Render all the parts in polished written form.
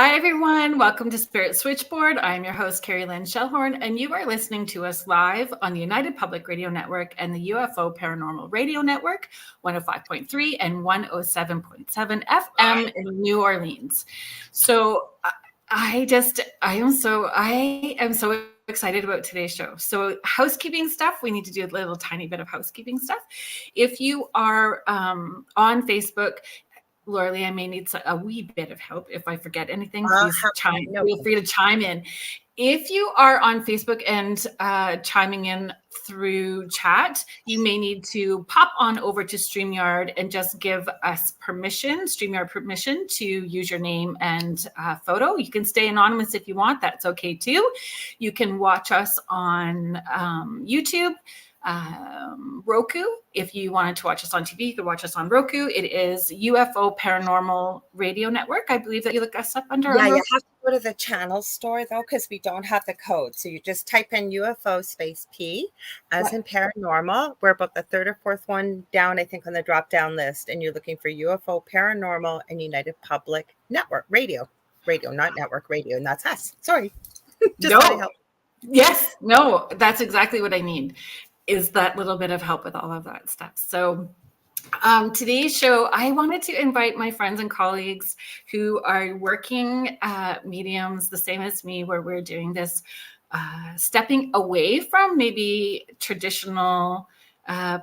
Hi, everyone. Welcome to Spirit Switchboard. I'm your host, Carrie Lynn Shellhorn, and you are listening to us live on the United Public Radio Network and the UFO Paranormal Radio Network, 105.3 and 107.7 FM in New Orleans. So I am so excited about today's show. So housekeeping stuff, we need to do a little tiny bit of housekeeping stuff. If you are on Facebook, Lorilei, I may need a wee bit of help. If I forget anything, please feel free to chime in. If you are on Facebook and chiming in through chat, you may need to pop on over to StreamYard and just give us StreamYard permission to use your name and photo. You can stay anonymous if you want. That's okay too. You can watch us on YouTube. Roku. If you wanted to watch us on TV, you could watch us on Roku. It is UFO Paranormal Radio Network. I believe that you look us up under. Yeah, you have to go to the channel store though, because we don't have the code. So you just type in UFO space P as in paranormal. We're about the third or fourth one down, I think, on the drop down list. And you're looking for UFO Paranormal and United Public Network Radio, not network radio. And that's us. Sorry. Just no. Help. Yes. No, that's exactly what I need. Is that little bit of help with all of that stuff. So today's show, I wanted to invite my friends and colleagues who are working mediums the same as me, where we're doing this stepping away from maybe traditional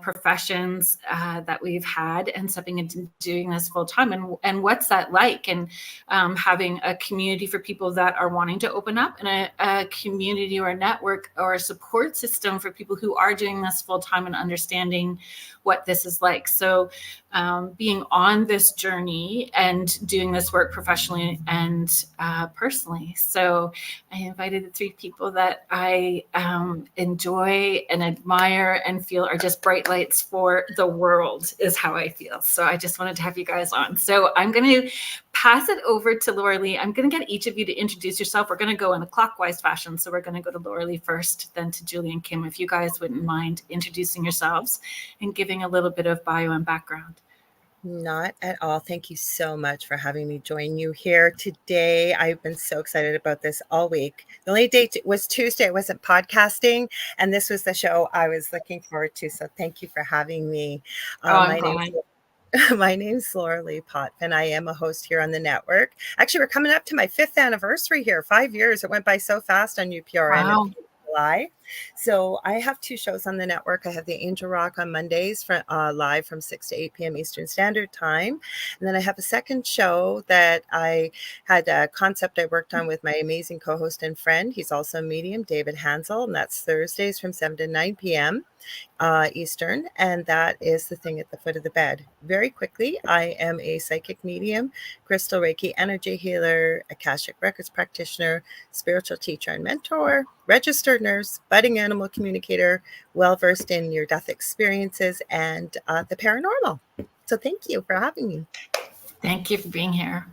professions that we've had and stepping into doing this full time, and what's that like, and having a community for people that are wanting to open up, and a community or a network or a support system for people who are doing this full time and understanding what this is like. So being on this journey and doing this work professionally and personally. So I invited the three people that I enjoy and admire and feel are just bright lights for the world, is how I feel. So I just wanted to have you guys on. So I'm going to pass it over to Lorilei. I'm going to get each of you to introduce yourself. We're going to go in a clockwise fashion. So we're going to go to Lorilei first, then to Julie and Kim. If you guys wouldn't mind introducing yourselves and giving a little bit of bio and background. Not at all. Thank you so much for having me join you here today. I've been so excited about this all week. The only date was Tuesday. I wasn't podcasting, and this was the show I was looking forward to. So thank you for having me. My name's Lorilei Potvin. I am a host here on the network. Actually, we're coming up to my 5th anniversary here. 5 years. It went by so fast on UPRN. Wow. July. So I have 2 shows on the network. I have the Angel Rock on Mondays live from 6 to 8 p.m. Eastern Standard Time. And then I have a second show that I had a concept I worked on with my amazing co-host and friend. He's also a medium, David Hansel, and that's Thursdays from 7 to 9 p.m. Eastern. And that is the thing at the foot of the bed. Very quickly, I am a psychic medium, crystal Reiki energy healer, Akashic Records practitioner, spiritual teacher and mentor, registered nurse, budding animal communicator, well-versed in near-death experiences and the paranormal. So thank you for having me. Thank you for being here.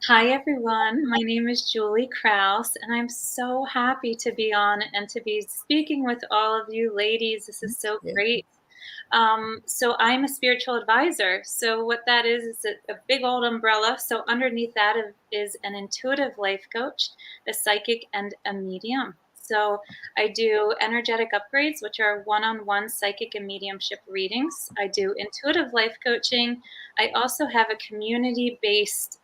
Hi, everyone. My name is Julie Kraus, and I'm so happy to be on and to be speaking with all of you ladies. This is so great. So I'm a spiritual advisor. So what that is a big old umbrella. So underneath that is an intuitive life coach, a psychic, and a medium. So I do energetic upgrades, which are one-on-one psychic and mediumship readings. I do intuitive life coaching. I also have a community-based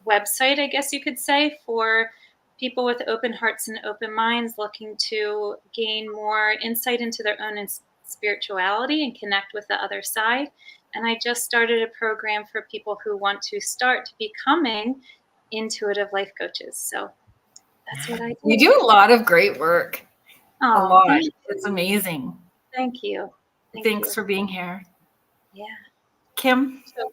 website, I guess you could say, for people with open hearts and open minds looking to gain more insight into their own spirituality and connect with the other side. And I just started a program for people who want to start becoming intuitive life coaches. So that's what I do. You do a lot of great work. Oh, a lot. It's amazing. Thank you. Thanks for being here. Yeah. Kim? So,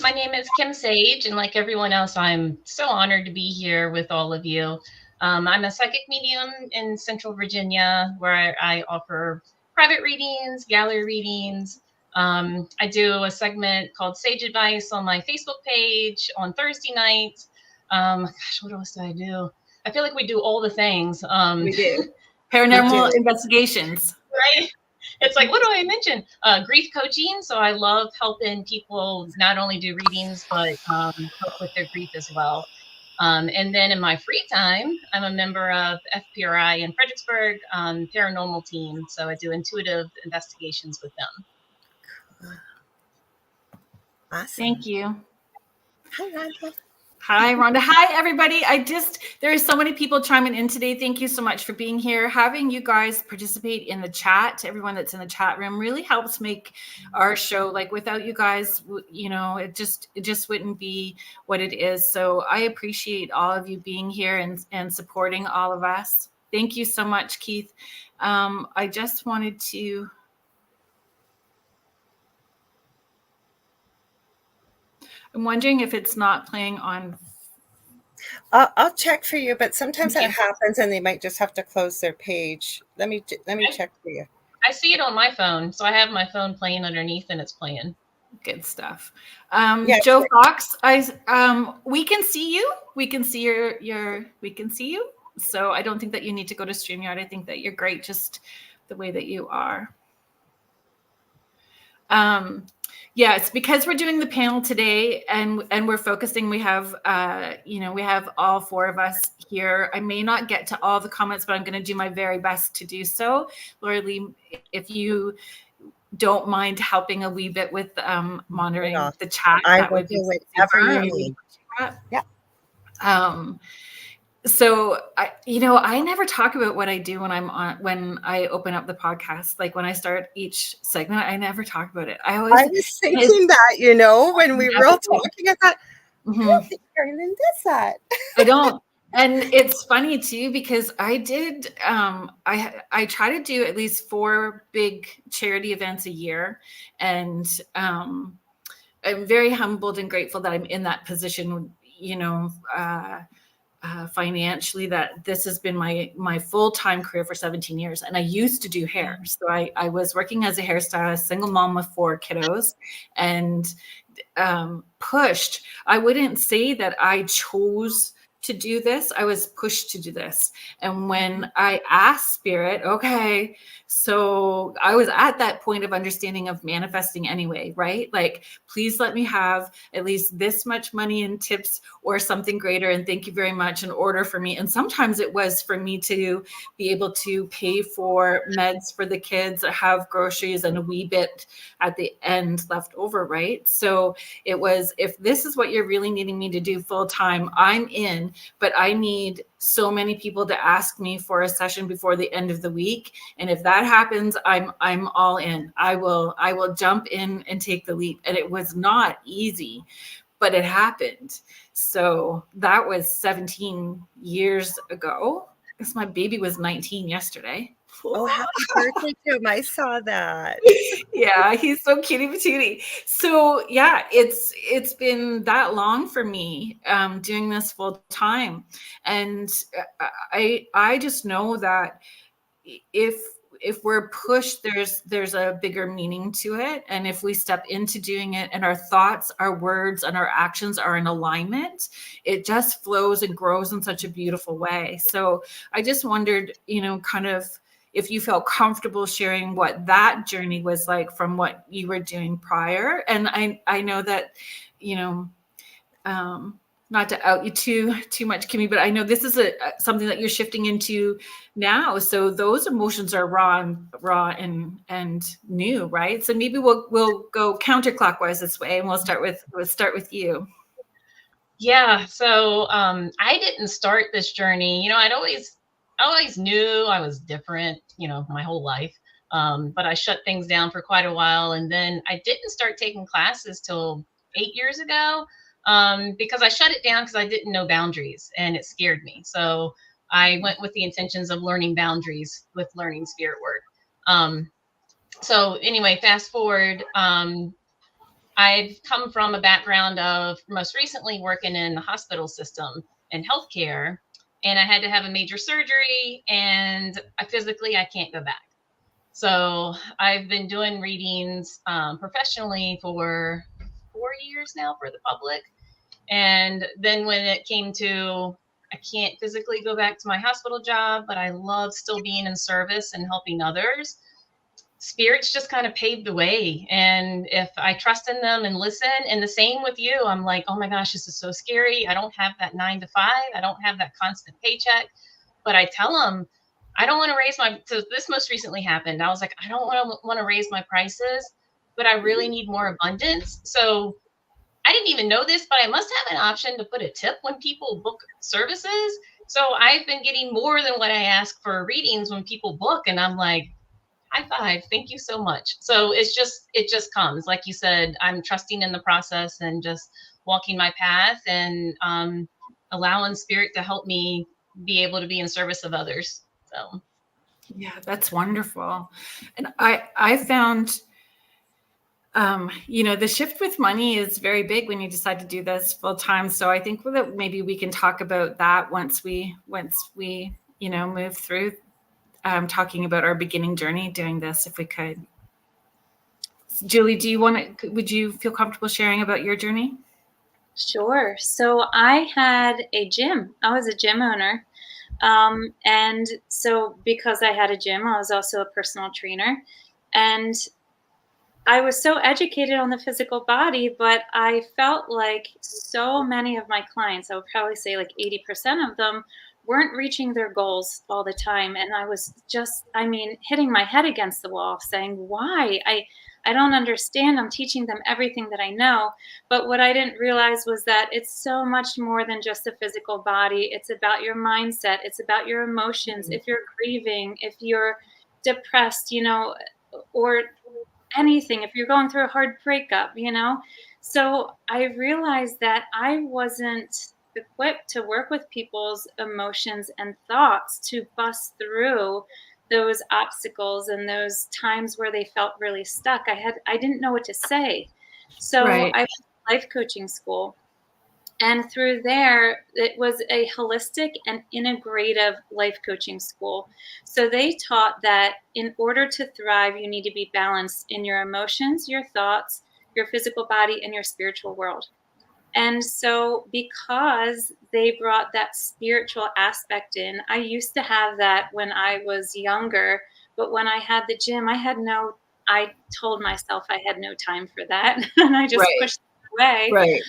my name is Kim Sage, and like everyone else, I'm so honored to be here with all of you. I'm a psychic medium in Central Virginia, where I offer private readings, gallery readings. I do a segment called Sage Advice on my Facebook page on Thursday nights. What else do I do? I feel like we do all the things. We do. Paranormal investigations. Right? It's like, what do I mention? Grief coaching. So I love helping people not only do readings, but help with their grief as well. And then in my free time, I'm a member of FPRI in Fredericksburg paranormal team. So I do intuitive investigations with them. Awesome. Thank you. Hi, Rhonda. Hi, Rhonda. Hi, everybody. There are so many people chiming in today. Thank you so much for being here. Having you guys participate in the chat, everyone that's in the chat room, really helps make our show. Like, without you guys, it just wouldn't be what it is. So I appreciate all of you being here and supporting all of us. Thank you so much, Keith. I just wanted to... I'm wondering if it's not playing on. I'll check for you, but sometimes that happens, and they might just have to close their page. Let me check for you. I see it on my phone, so I have my phone playing underneath, and it's playing. Good stuff. Yeah, Joe Fox, we can see you. We can see we can see you. So I don't think that you need to go to StreamYard. I think that you're great just the way that you are. Yeah, it's because we're doing the panel today and we're focusing. We have, we have all four of us here. I may not get to all the comments, but I'm going to do my very best to do so. Lorilei, if you don't mind helping a wee bit with monitoring the chat, I that will would be do whatever you need. Yeah. So I never talk about what I do when I open up the podcast. Like when I start each segment, I never talk about it. I was thinking that, when we were all talking, I thought, I don't think Carolyn does that. I don't. And it's funny too, because I did, I try to do at least 4 big charity events a year. And I'm very humbled and grateful that I'm in that position, financially, that this has been my full-time career for 17 years. And I used to do hair. So I was working as a hairstylist, single mom with 4 kiddos, and pushed. I wouldn't say that I chose to do this. I was pushed to do this. And when I asked Spirit, okay, so I was at that point of understanding of manifesting anyway, right? Like, please let me have at least this much money in tips or something greater. And thank you very much in order for me. And sometimes it was for me to be able to pay for meds for the kids, have groceries and a wee bit at the end left over, right? So it was, if this is what you're really needing me to do full time, I'm in, but I need so many people to ask me for a session before the end of the week. And if that happens, I'm all in. I will jump in and take the leap. And it was not easy, but it happened. So that was 17 years ago. I guess my baby was 19 yesterday. Oh, happy birthday to him. I saw that. Yeah, he's so cutie patootie. So yeah, it's been that long for me doing this full time. And I just know that if we're pushed, there's a bigger meaning to it. And if we step into doing it and our thoughts, our words, and our actions are in alignment, it just flows and grows in such a beautiful way. So I just wondered, kind of, if you felt comfortable sharing what that journey was like from what you were doing prior. And I know that, not to out you too much, Kimmy, but I know this is something that you're shifting into now. So those emotions are raw and new, right? So maybe we'll go counterclockwise this way, and we'll start with you. Yeah. So I didn't start this journey. I always knew I was different, my whole life. But I shut things down for quite a while. And then I didn't start taking classes till 8 years ago because I shut it down because I didn't know boundaries and it scared me. So I went with the intentions of learning boundaries with learning spirit work. So anyway, fast forward, I've come from a background of most recently working in the hospital system and healthcare. And I had to have a major surgery, and I can't go back. So I've been doing readings professionally for 4 years now for the public. And then when it came to, I can't physically go back to my hospital job, but I love still being in service and helping others. spirits just kind of paved the way. And if I trust in them and listen, and the same with you, I'm like, oh my gosh, this is so scary. I don't have that 9 to 5. I don't have that constant paycheck. But I tell them, I don't want to raise my, so this most recently happened. I was like, I don't want to raise my prices, but I really need more abundance. So I didn't even know this, but I must have an option to put a tip when people book services. So I've been getting more than what I ask for readings when people book. And I'm like, high five, thank you so much. So it just comes, like you said, I'm trusting in the process and just walking my path, and allowing spirit to help me be able to be in service of others. So yeah, that's wonderful. And I found, the shift with money is very big when you decide to do this full time. So I think that maybe we can talk about that once we move through talking about our beginning journey doing this, if we could. Julie, would you feel comfortable sharing about your journey? Sure. So I had a gym. I was a gym owner. And so because I had a gym, I was also a personal trainer. And I was so educated on the physical body, but I felt like so many of my clients, I would probably say like 80% of them, weren't reaching their goals all the time. And I was just, hitting my head against the wall saying, why? I don't understand. I'm teaching them everything that I know. But what I didn't realize was that it's so much more than just the physical body. It's about your mindset. It's about your emotions. If you're grieving, if you're depressed, or anything, if you're going through a hard breakup. So I realized that I wasn't equipped to work with people's emotions and thoughts to bust through those obstacles and those times where they felt really stuck. I didn't know what to say. So Right. I went to life coaching school. And through there, it was a holistic and integrative life coaching school. So they taught that in order to thrive, you need to be balanced in your emotions, your thoughts, your physical body, and your spiritual world. And so, because they brought that spiritual aspect in, I used to have that when I was younger. But when I had the gym, I told myself I had no time for that. And I just Right. pushed it away. Right.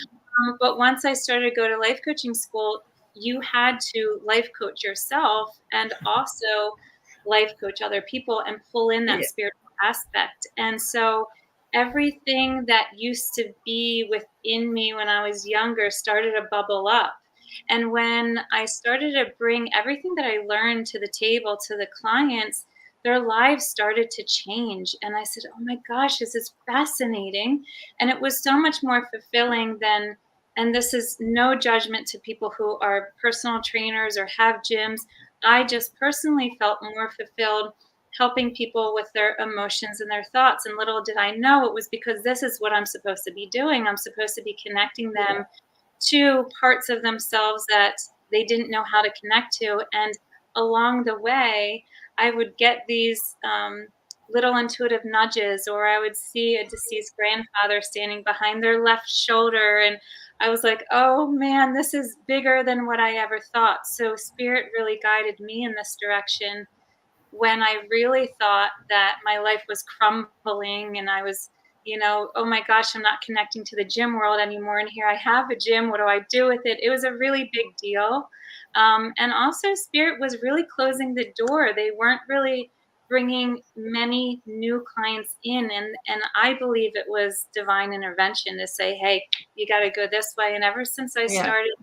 But once I started to go to life coaching school, you had to life coach yourself and also life coach other people and pull in that Yeah. spiritual aspect. And so everything that used to be within me when I was younger started to bubble up. And when I started to bring everything that I learned to the table to the clients, their lives started to change. And I said, oh my gosh, this is fascinating. And it was so much more fulfilling than, and this is no judgment to people who are personal trainers or have gyms. I just personally felt more fulfilled helping people with their emotions and their thoughts. And little did I know it was because this is what I'm supposed to be doing. I'm supposed to be connecting them to parts of themselves that they didn't know how to connect to. And along the way, I would get these little intuitive nudges, or I would see a deceased grandfather standing behind their left shoulder. And I was like, oh man, this is bigger than what I ever thought. So spirit really guided me in this direction when I really thought that my life was crumbling and I was, oh my gosh, I'm not connecting to the gym world anymore. And here I have a gym. What do I do with it? It was a really big deal. And also spirit was really closing the door. They weren't really bringing many new clients in. And I believe it was divine intervention to say, hey, you got to go this way. And ever since I started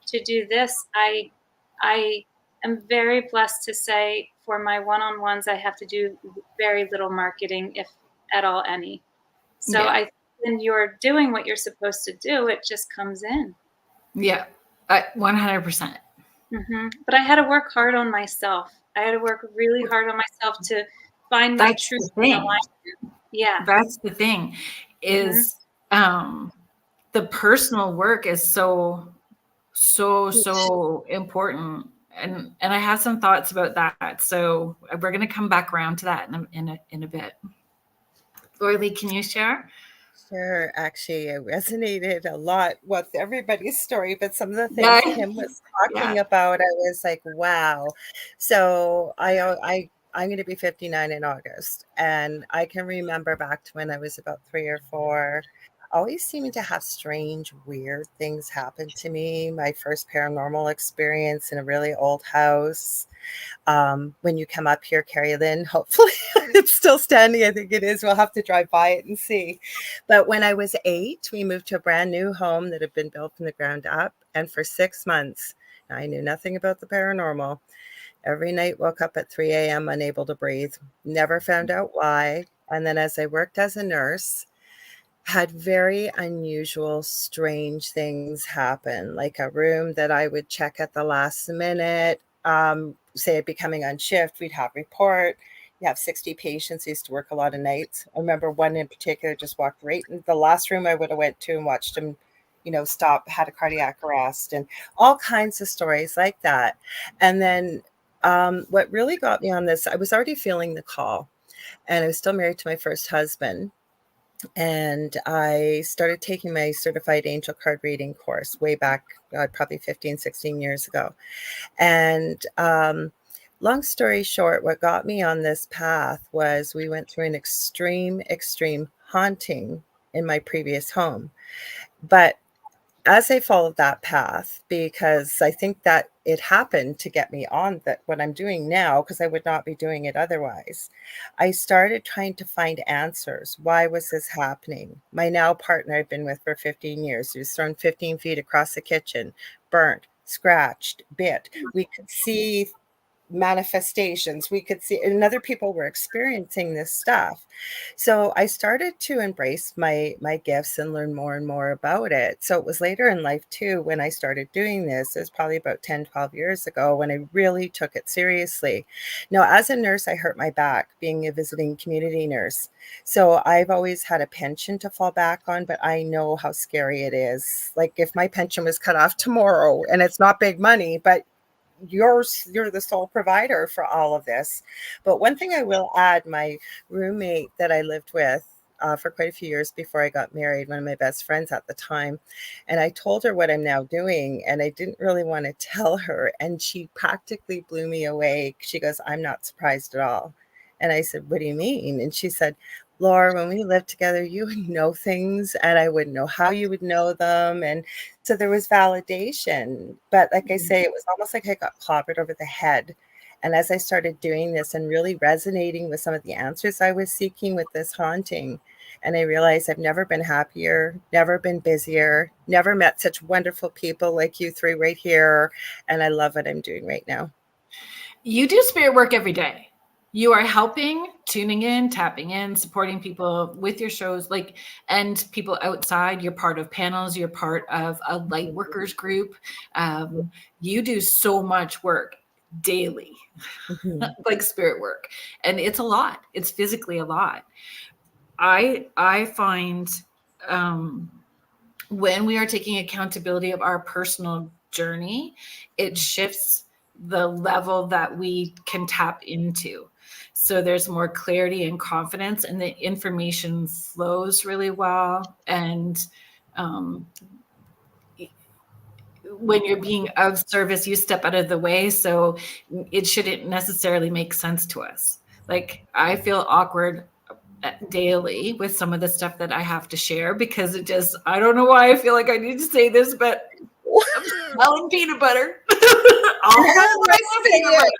to do this, I am very blessed to say for my one-on-ones, I have to do very little marketing, if at all any. So when you're doing what you're supposed to do, it just comes in. Yeah, 100%. But I had to work hard on myself. I had to work really hard on myself to find my truth in alignment. Yeah. That's the thing is the personal work is so important. And I have some thoughts about that. So we're going to come back around to that in a bit. Lorilei, can you share? Sure. Actually, it resonated a lot with everybody's story, but some of the things Kim was talking about, I was like, wow. So I I'm going to be 59 in August. And I can remember back to when I was about 3 or 4, always seeming to have strange, weird things happen to me. My first paranormal experience in a really old house. When you come up here, Carrie Lynn, hopefully it's still standing. I think it is. We'll have to drive by it and see. But when I was 8, we moved to a brand new home that had been built from the ground up. And for 6 months, I knew nothing about the paranormal. Every night, woke up at 3 a.m. unable to breathe. Never found out why. And then as I worked as a nurse, had very unusual, strange things happen, like a room that I would check at the last minute. Say I'd be coming on shift, we'd have report. You have 60 patients. I used to work a lot of nights. I remember one in particular just walked right in the last room I would have went to and watched him, stop, had a cardiac arrest, and all kinds of stories like that. And then what really got me on this, I was already feeling the call, and I was still married to my first husband. And I started taking my certified angel card reading course way back, probably 15, 16 years ago. And long story short, what got me on this path was we went through an extreme haunting in my previous home. But as I followed that path, because I think that it happened to get me on that what I'm doing now, because I would not be doing it otherwise, I started trying to find answers. Why was this happening? My now partner I've been with for 15 years, he was thrown 15 feet across the kitchen, burnt, scratched, bit. We could see manifestations. We could see, and other people were experiencing this stuff. So I started to embrace my gifts and learn more and more about it. So it was later in life too, when I started doing this. It was probably about 10, 12 years ago when I really took it seriously. Now, as a nurse, I hurt my back being a visiting community nurse. So I've always had a pension to fall back on, but I know how scary it is. Like if my pension was cut off tomorrow, and it's not big money, but you're the sole provider for all of this. But one thing I will add, my roommate that I lived with for quite a few years before I got married, one of my best friends at the time, and I told her what I'm now doing, and I didn't really want to tell her, and she practically blew me away. She goes, "I'm not surprised at all." And I said, "What do you mean?" And she said, "Laura, when we lived together, you would know things and I wouldn't know how you would know them." And so there was validation. But like I say, it was almost like I got clobbered over the head. And as I started doing this and really resonating with some of the answers I was seeking with this haunting, and I realized I've never been happier, never been busier, never met such wonderful people like you three right here. And I love what I'm doing right now. You do spirit work every day. You are helping, tuning in, tapping in, supporting people with your shows, and people outside. You're part of panels. You're part of a light workers group. You do so much work daily, like spirit work, and it's a lot. It's physically a lot. I find when we are taking accountability of our personal journey, it shifts the level that we can tap into. So there's more clarity and confidence, and the information flows really well. And when you're being of service, you step out of the way. So it shouldn't necessarily make sense to us. Like I feel awkward daily with some of the stuff that I have to share because I don't know why I feel like I need to say this, but I'm smelling peanut butter. Like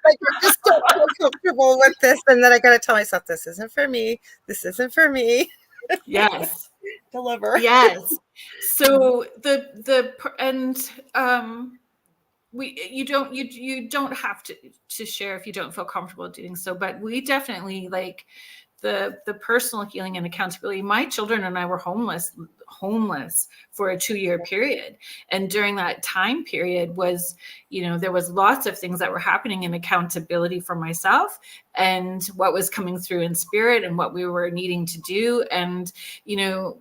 I just don't feel comfortable with this, and then I got to tell myself, this isn't for me. This isn't for me. Yes. Deliver. Yes. So you don't have to share if you don't feel comfortable doing so, but we definitely like the personal healing and accountability. My children and I were homeless for a 2-year period. And during that time period there was lots of things that were happening in accountability for myself and what was coming through in spirit and what we were needing to do. And,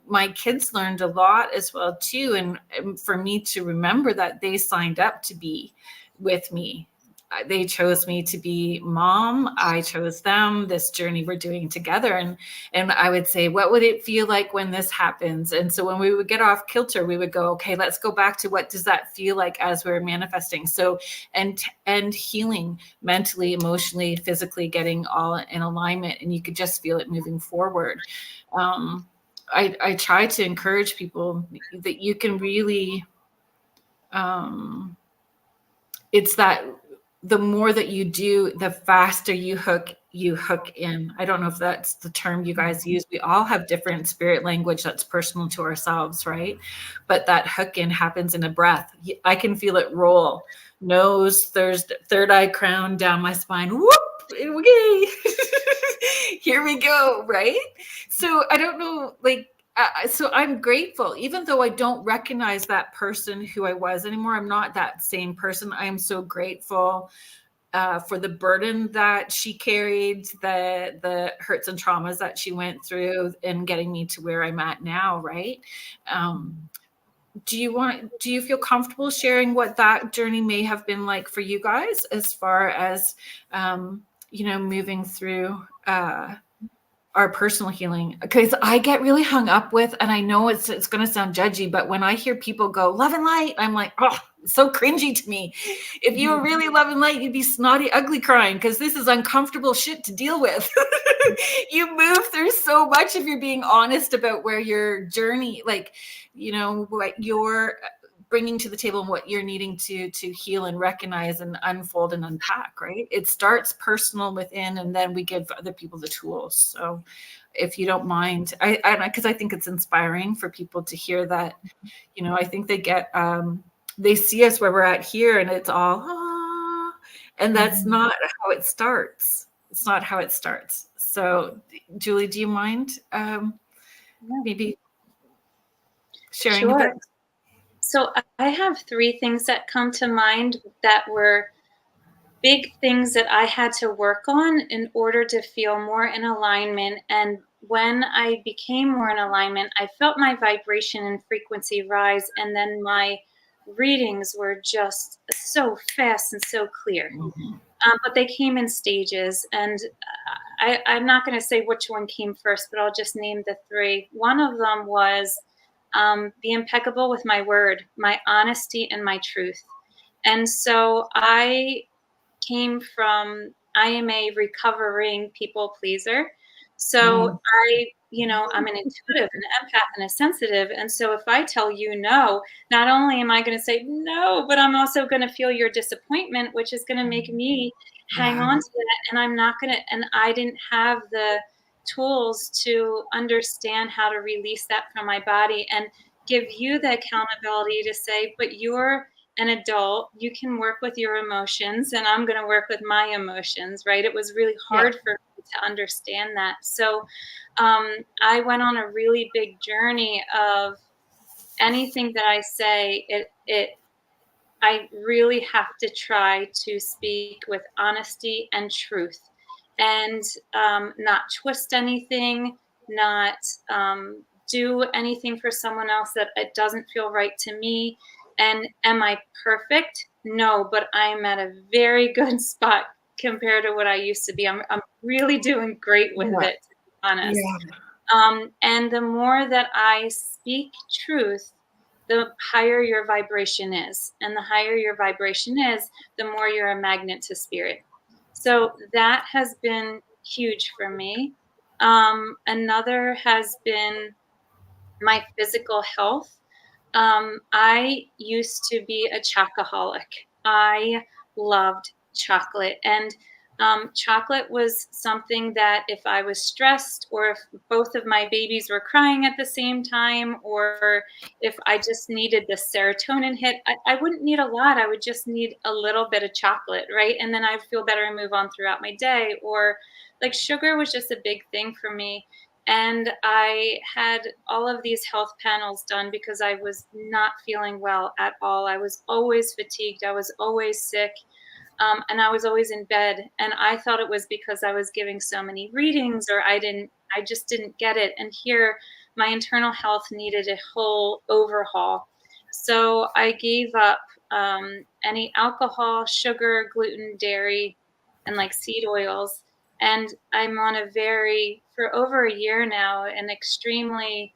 my kids learned a lot as well too. And for me to remember that they signed up to be with me they chose me to be mom. I chose them. This journey we're doing together. And I would say, what would it feel like when this happens? And so when we would get off kilter, we would go, okay, let's go back to what does that feel like as we're manifesting? So, and healing mentally, emotionally, physically, getting all in alignment, and you could just feel it moving forward. I try to encourage people that you can really, it's that the more that you do, the faster you hook in. I don't know if that's the term you guys use. We all have different spirit language that's personal to ourselves, right? But that hook in happens in a breath. I can feel it roll. Nose, third eye crown down my spine. Whoop! Okay. Here we go, right? So I don't know, like, so I'm grateful, even though I don't recognize that person who I was anymore. I'm not that same person. I am so grateful for the burden that she carried, the hurts and traumas that she went through, and getting me to where I'm at now. Right? Do you feel comfortable sharing what that journey may have been like for you guys, as far as moving through our personal healing? Because I get really hung up with, and I know it's going to sound judgy, but when I hear people go love and light, I'm like, oh, it's so cringy to me. If you were really love and light, you'd be snotty, ugly crying, because this is uncomfortable shit to deal with. You move through so much if you're being honest about where your journey, like, what you're bringing to the table and what you're needing to heal and recognize and unfold and unpack, right? It starts personal within, and then we give other people the tools. So if you don't mind, because I think it's inspiring for people to hear that, I think they get, they see us where we're at here, and it's all, and that's not how it starts. It's not how it starts. So Julie, do you mind maybe sharing a bit? So I have 3 things that come to mind that were big things that I had to work on in order to feel more in alignment. And when I became more in alignment, I felt my vibration and frequency rise, and then my readings were just so fast and so clear. But they came in stages, and I'm not going to say which one came first, but I'll just name the 3. One of them was be impeccable with my word, my honesty, and my truth. And so I am a recovering people pleaser. So I'm an intuitive, an empath, and a sensitive. And so if I tell you no, not only am I going to say no, but I'm also going to feel your disappointment, which is going to make me hang on to that. And I'm not going to, and I didn't have the tools to understand how to release that from my body and give you the accountability to say, but you're an adult, you can work with your emotions, and I'm going to work with my emotions, right? It was really hard for me to understand that. So I went on a really big journey of anything that I say, I really have to try to speak with honesty and truth, and not twist anything, not do anything for someone else that it doesn't feel right to me. And am I perfect? No, but I'm at a very good spot compared to what I used to be. I'm really doing great with it, to be honest. And the more that I speak truth, the higher your vibration is. And the higher your vibration is, the more you're a magnet to spirit. So that has been huge for me. Another has been my physical health. I used to be a chocoholic. I loved chocolate. And chocolate was something that if I was stressed, or if both of my babies were crying at the same time, or if I just needed the serotonin hit, I wouldn't need a lot. I would just need a little bit of chocolate, right? And then I'd feel better and move on throughout my day. Or like sugar was just a big thing for me. And I had all of these health panels done because I was not feeling well at all. I was always fatigued. I was always sick. And I was always in bed. And I thought it was because I was giving so many readings, or I just didn't get it. And here, my internal health needed a whole overhaul. So I gave up any alcohol, sugar, gluten, dairy, and like seed oils. And I'm on for over a year now, an extremely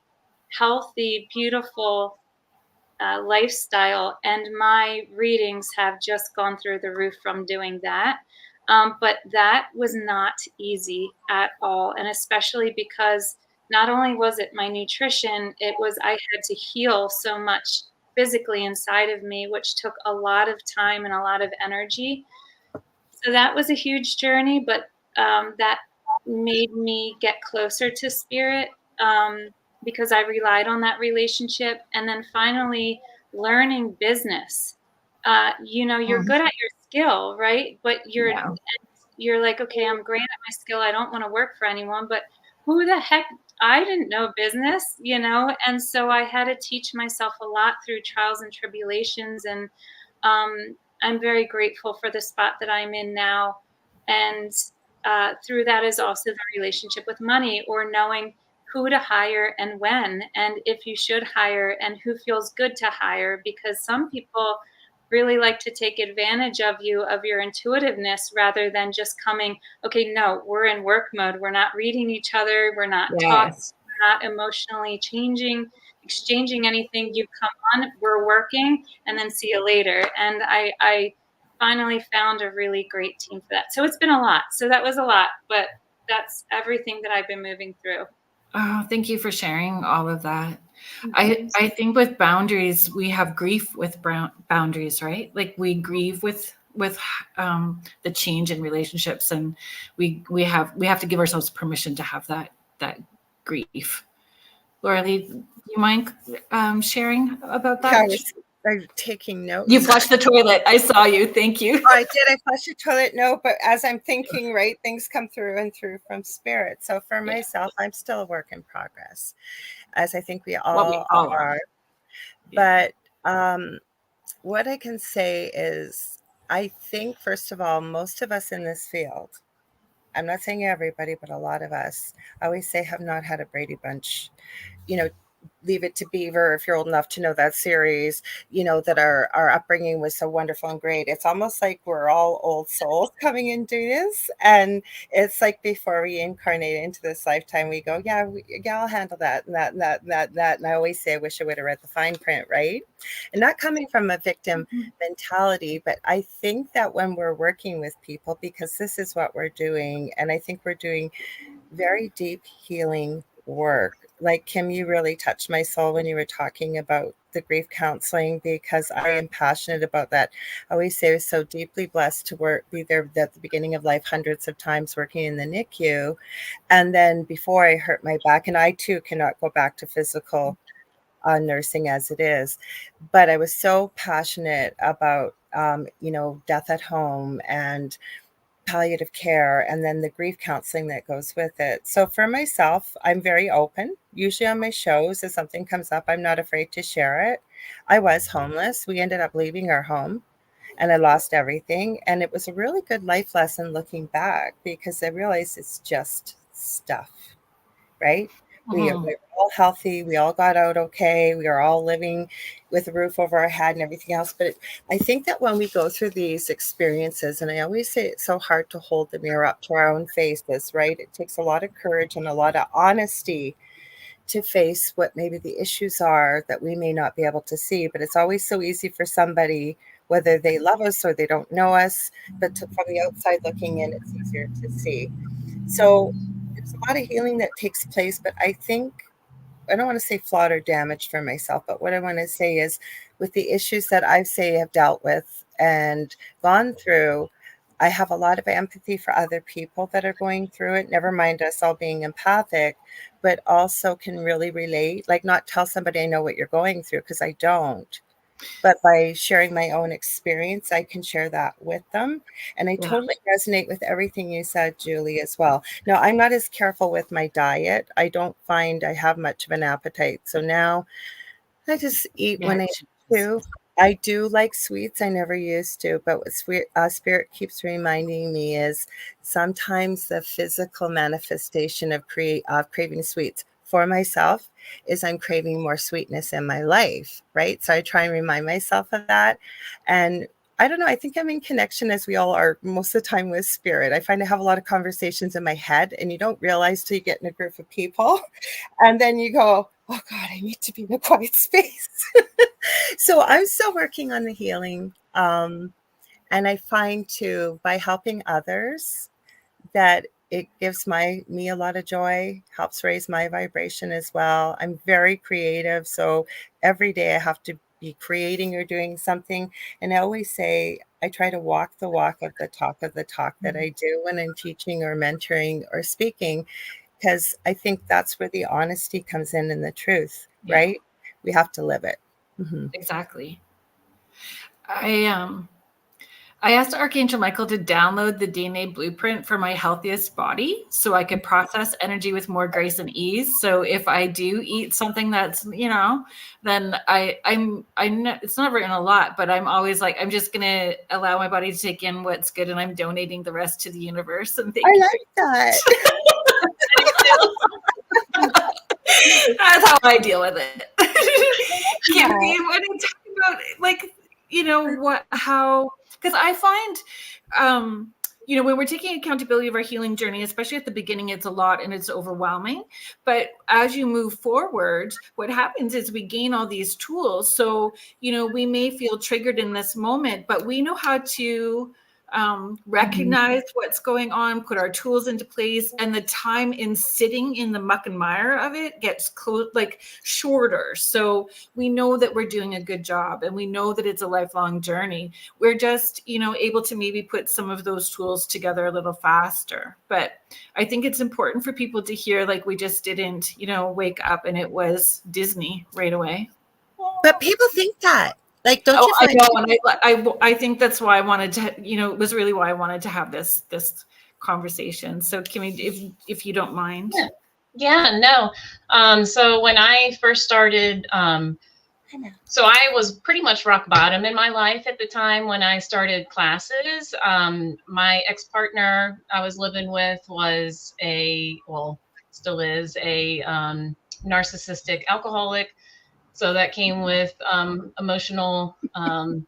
healthy, beautiful lifestyle, and my readings have just gone through the roof from doing that. But that was not easy at all, and especially because not only was it my nutrition, it was I had to heal so much physically inside of me, which took a lot of time and a lot of energy. So that was a huge journey, but that made me get closer to spirit, because I relied on that relationship. And then finally, learning business. You're good at your skill, right? But Yeah. you're like, okay, I'm great at my skill. I don't want to work for anyone, but who the heck? I didn't know business, and so I had to teach myself a lot through trials and tribulations. And I'm very grateful for the spot that I'm in now. And through that is also the relationship with money, or knowing who to hire and when, and if you should hire and who feels good to hire, because some people really like to take advantage of you, of your intuitiveness, rather than just coming, okay, no, we're in work mode. We're not reading each other. We're not talking. Yes. We're not emotionally exchanging anything. You come on, we're working, and then see you later. And I finally found a really great team for that. So it's been a lot. So that was a lot, but that's everything that I've been moving through. Oh, thank you for sharing all of that. I think with boundaries, we have grief with boundaries, right? Like we grieve with the change in relationships, and we have to give ourselves permission to have that grief. Lorilei, do you mind sharing about Yeah, that? I'm taking notes. You flushed the toilet. I saw you. Thank you. I did. I flushed the toilet. No, but as I'm thinking, right, things come through and through from spirit. So for myself, I'm still a work in progress, as I think we all are. Yeah. But what I can say is, I think, first of all, most of us in this field, I'm not saying everybody, but a lot of us, I always say, have not had a Brady Bunch, Leave It to Beaver, if you're old enough to know that series, that our upbringing was so wonderful and great. It's almost like we're all old souls coming into this. And it's like before we incarnate into this lifetime, we go, yeah, I'll handle that and that and that and that and that. And I always say, I wish I would have read the fine print, right? And not coming from a victim mentality, but I think that when we're working with people, because this is what we're doing, and I think we're doing very deep healing work. Like Kim, you really touched my soul when you were talking about the grief counseling, because I am passionate about that. I always say I was so deeply blessed to be there at the beginning of life, hundreds of times working in the NICU. And then before I hurt my back, and I too cannot go back to physical nursing as it is, but I was so passionate about, death at home and palliative care, and then the grief counseling that goes with it. So for myself, I'm very open. Usually on my shows, if something comes up, I'm not afraid to share it. I was homeless. We ended up leaving our home and I lost everything. And it was a really good life lesson looking back, because I realized it's just stuff, right? We're all healthy. We all got out okay. We are all living with a roof over our head and everything else. But I think that when we go through these experiences, and I always say it's so hard to hold the mirror up to our own faces, right? It takes a lot of courage and a lot of honesty to face what maybe the issues are that we may not be able to see. But it's always so easy for somebody, whether they love us or they don't know us, but from the outside looking in, it's easier to see. So there's a lot of healing that takes place, but I think, I don't want to say flawed or damaged for myself, but what I want to say is, with the issues that I say have dealt with and gone through, I have a lot of empathy for other people that are going through it, never mind us all being empathic, but also can really relate, like not tell somebody I know what you're going through, because I don't. But by sharing my own experience, I can share that with them. And I totally resonate with everything you said, Julie, as well. Now, I'm not as careful with my diet. I don't find I have much of an appetite. So now I just eat when I need to. I do like sweets. I never used to. But what Spirit keeps reminding me is sometimes the physical manifestation of craving sweets for myself is I'm craving more sweetness in my life, right? So I try and remind myself of that. And I don't know, I think I'm in connection, as we all are most of the time, with spirit. I find I have a lot of conversations in my head, and you don't realize till you get in a group of people. And then you go, oh God, I need to be in a quiet space. So I'm still working on the healing. And I find too, by helping others, that it gives me a lot of joy, helps raise my vibration as well. I'm very creative. So every day I have to be creating or doing something. And I always say, I try to walk the walk of the talk that I do when I'm teaching or mentoring or speaking, because I think that's where the honesty comes in and the truth, right? We have to live it. Mm-hmm. Exactly. I asked Archangel Michael to download the DNA blueprint for my healthiest body so I could process energy with more grace and ease. So if I do eat something that's, then I'm it's not written a lot, but I'm always like, I'm just going to allow my body to take in what's good, and I'm donating the rest to the universe. And I like that. That's how I deal with it. Kimmy, what are you talking about? Like, because I find, when we're taking accountability of our healing journey, especially at the beginning, it's a lot and it's overwhelming. But as you move forward, what happens is we gain all these tools. So, we may feel triggered in this moment, but we know how to recognize what's going on, put our tools into place, and the time in sitting in the muck and mire of it gets shorter. So we know that we're doing a good job, and we know that it's a lifelong journey. We're just, able to maybe put some of those tools together a little faster. But I think it's important for people to hear, like, we just didn't, wake up and it was Disney right away. But people think that. Like, don't you find? I know, and I think that's why I wanted to, it was really why I wanted to have this conversation. So Kimmy, if you don't mind. Yeah, no. So when I first started, so I was pretty much rock bottom in my life at the time when I started classes. My ex-partner I was living with was still is a narcissistic alcoholic. So that came with emotional,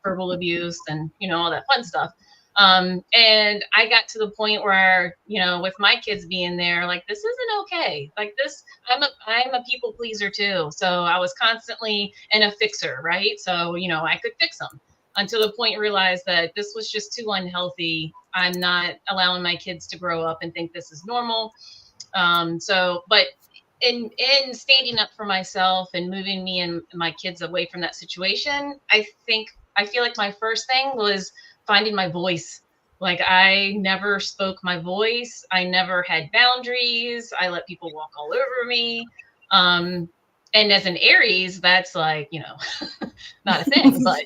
verbal abuse and, all that fun stuff. And I got to the point where, with my kids being there, like, this isn't okay. Like this, I'm a people pleaser too. So I was constantly a fixer, right? So, I could fix them until the point I realized that this was just too unhealthy. I'm not allowing my kids to grow up and think this is normal. But in standing up for myself and moving me and my kids away from that situation, I feel like my first thing was finding my voice. Like, I never spoke my voice. I never had boundaries. I let people walk all over me. And as an Aries, that's like, not a thing, but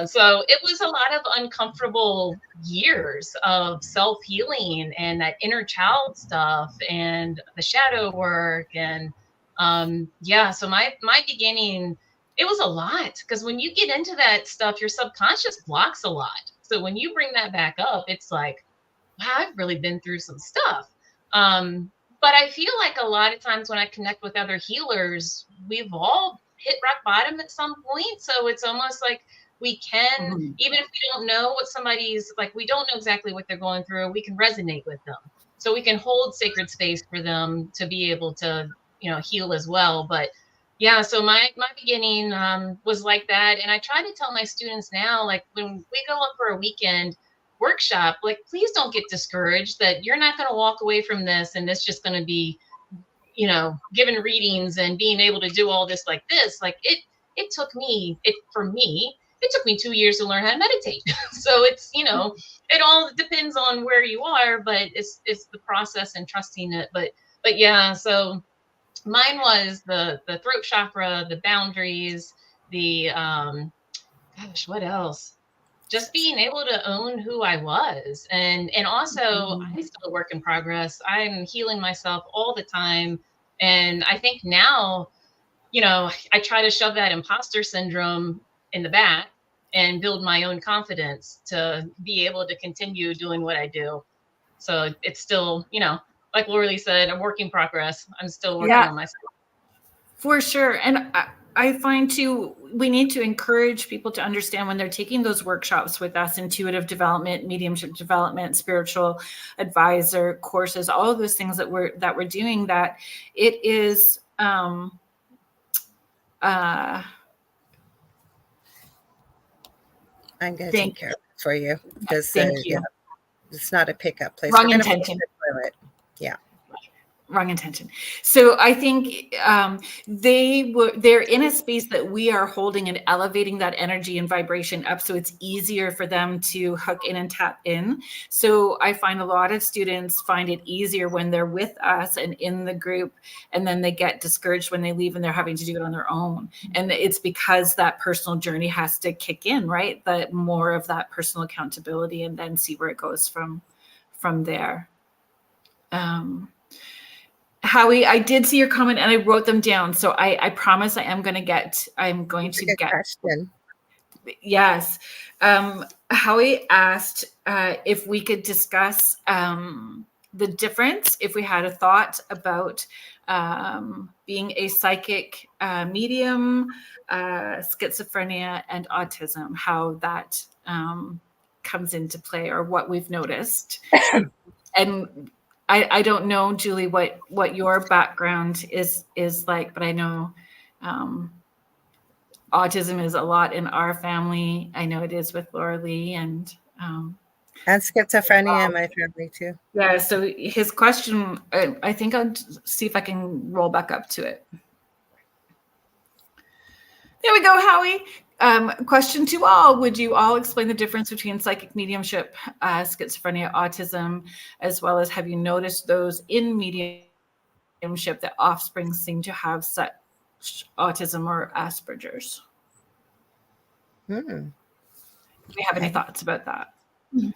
so it was a lot of uncomfortable years of self-healing and that inner child stuff and the shadow work. And so my beginning, it was a lot, because when you get into that stuff, your subconscious blocks a lot. So when you bring that back up, it's like, wow, I've really been through some stuff. But I feel like a lot of times when I connect with other healers, we've all hit rock bottom at some point. So it's almost like we can, even if we don't know what somebody's like, we don't know exactly what they're going through, we can resonate with them. So we can hold sacred space for them to be able to, heal as well. But yeah, so my beginning was like that. And I try to tell my students now, like, when we go up for a weekend workshop, like, please don't get discouraged that you're not going to walk away from this and it's just going to be, giving readings and being able to do all this like this. Like, it took me 2 years to learn how to meditate. So it's, it all depends on where you are, but it's the process and trusting it. But yeah, so mine was the throat chakra, the boundaries, the what else? Just being able to own who I was. And also, I'm still a work in progress. I'm healing myself all the time. And I think now, I try to shove that imposter syndrome in the back and build my own confidence to be able to continue doing what I do. So it's still, like Lorilei said, a work in progress. I'm still working on myself. For sure. And I find too, we need to encourage people to understand when they're taking those workshops with us, intuitive development, mediumship development, spiritual advisor courses, all of those things that we're doing, that it is I'm going to take care of it for you, because thank you. It's not a pickup place. Wrong intention. Yeah. Wrong intention. So I think they're in a space that we are holding and elevating that energy and vibration up, so it's easier for them to hook in and tap in. So I find a lot of students find it easier when they're with us and in the group, and then they get discouraged when they leave and they're having to do it on their own. And it's because that personal journey has to kick in, right? The more of that personal accountability, and then see where it goes from there. Howie, I did see your comment and I wrote them down. So I promise I'm going to get. Question. Yes. Howie asked if we could discuss the difference, if we had a thought about being a psychic medium, schizophrenia, and autism, how that comes into play, or what we've noticed. And I don't know, Julie, what your background is like, but I know autism is a lot in our family. I know it is with Lorilei, and schizophrenia in my family too. Yeah. So his question, I think I'll see if I can roll back up to it. There we go, Howie. Question to all: would you all explain the difference between psychic mediumship, schizophrenia, autism, as well as have you noticed those in mediumship that offspring seem to have such autism or Asperger's? Do you have any thoughts about that? Do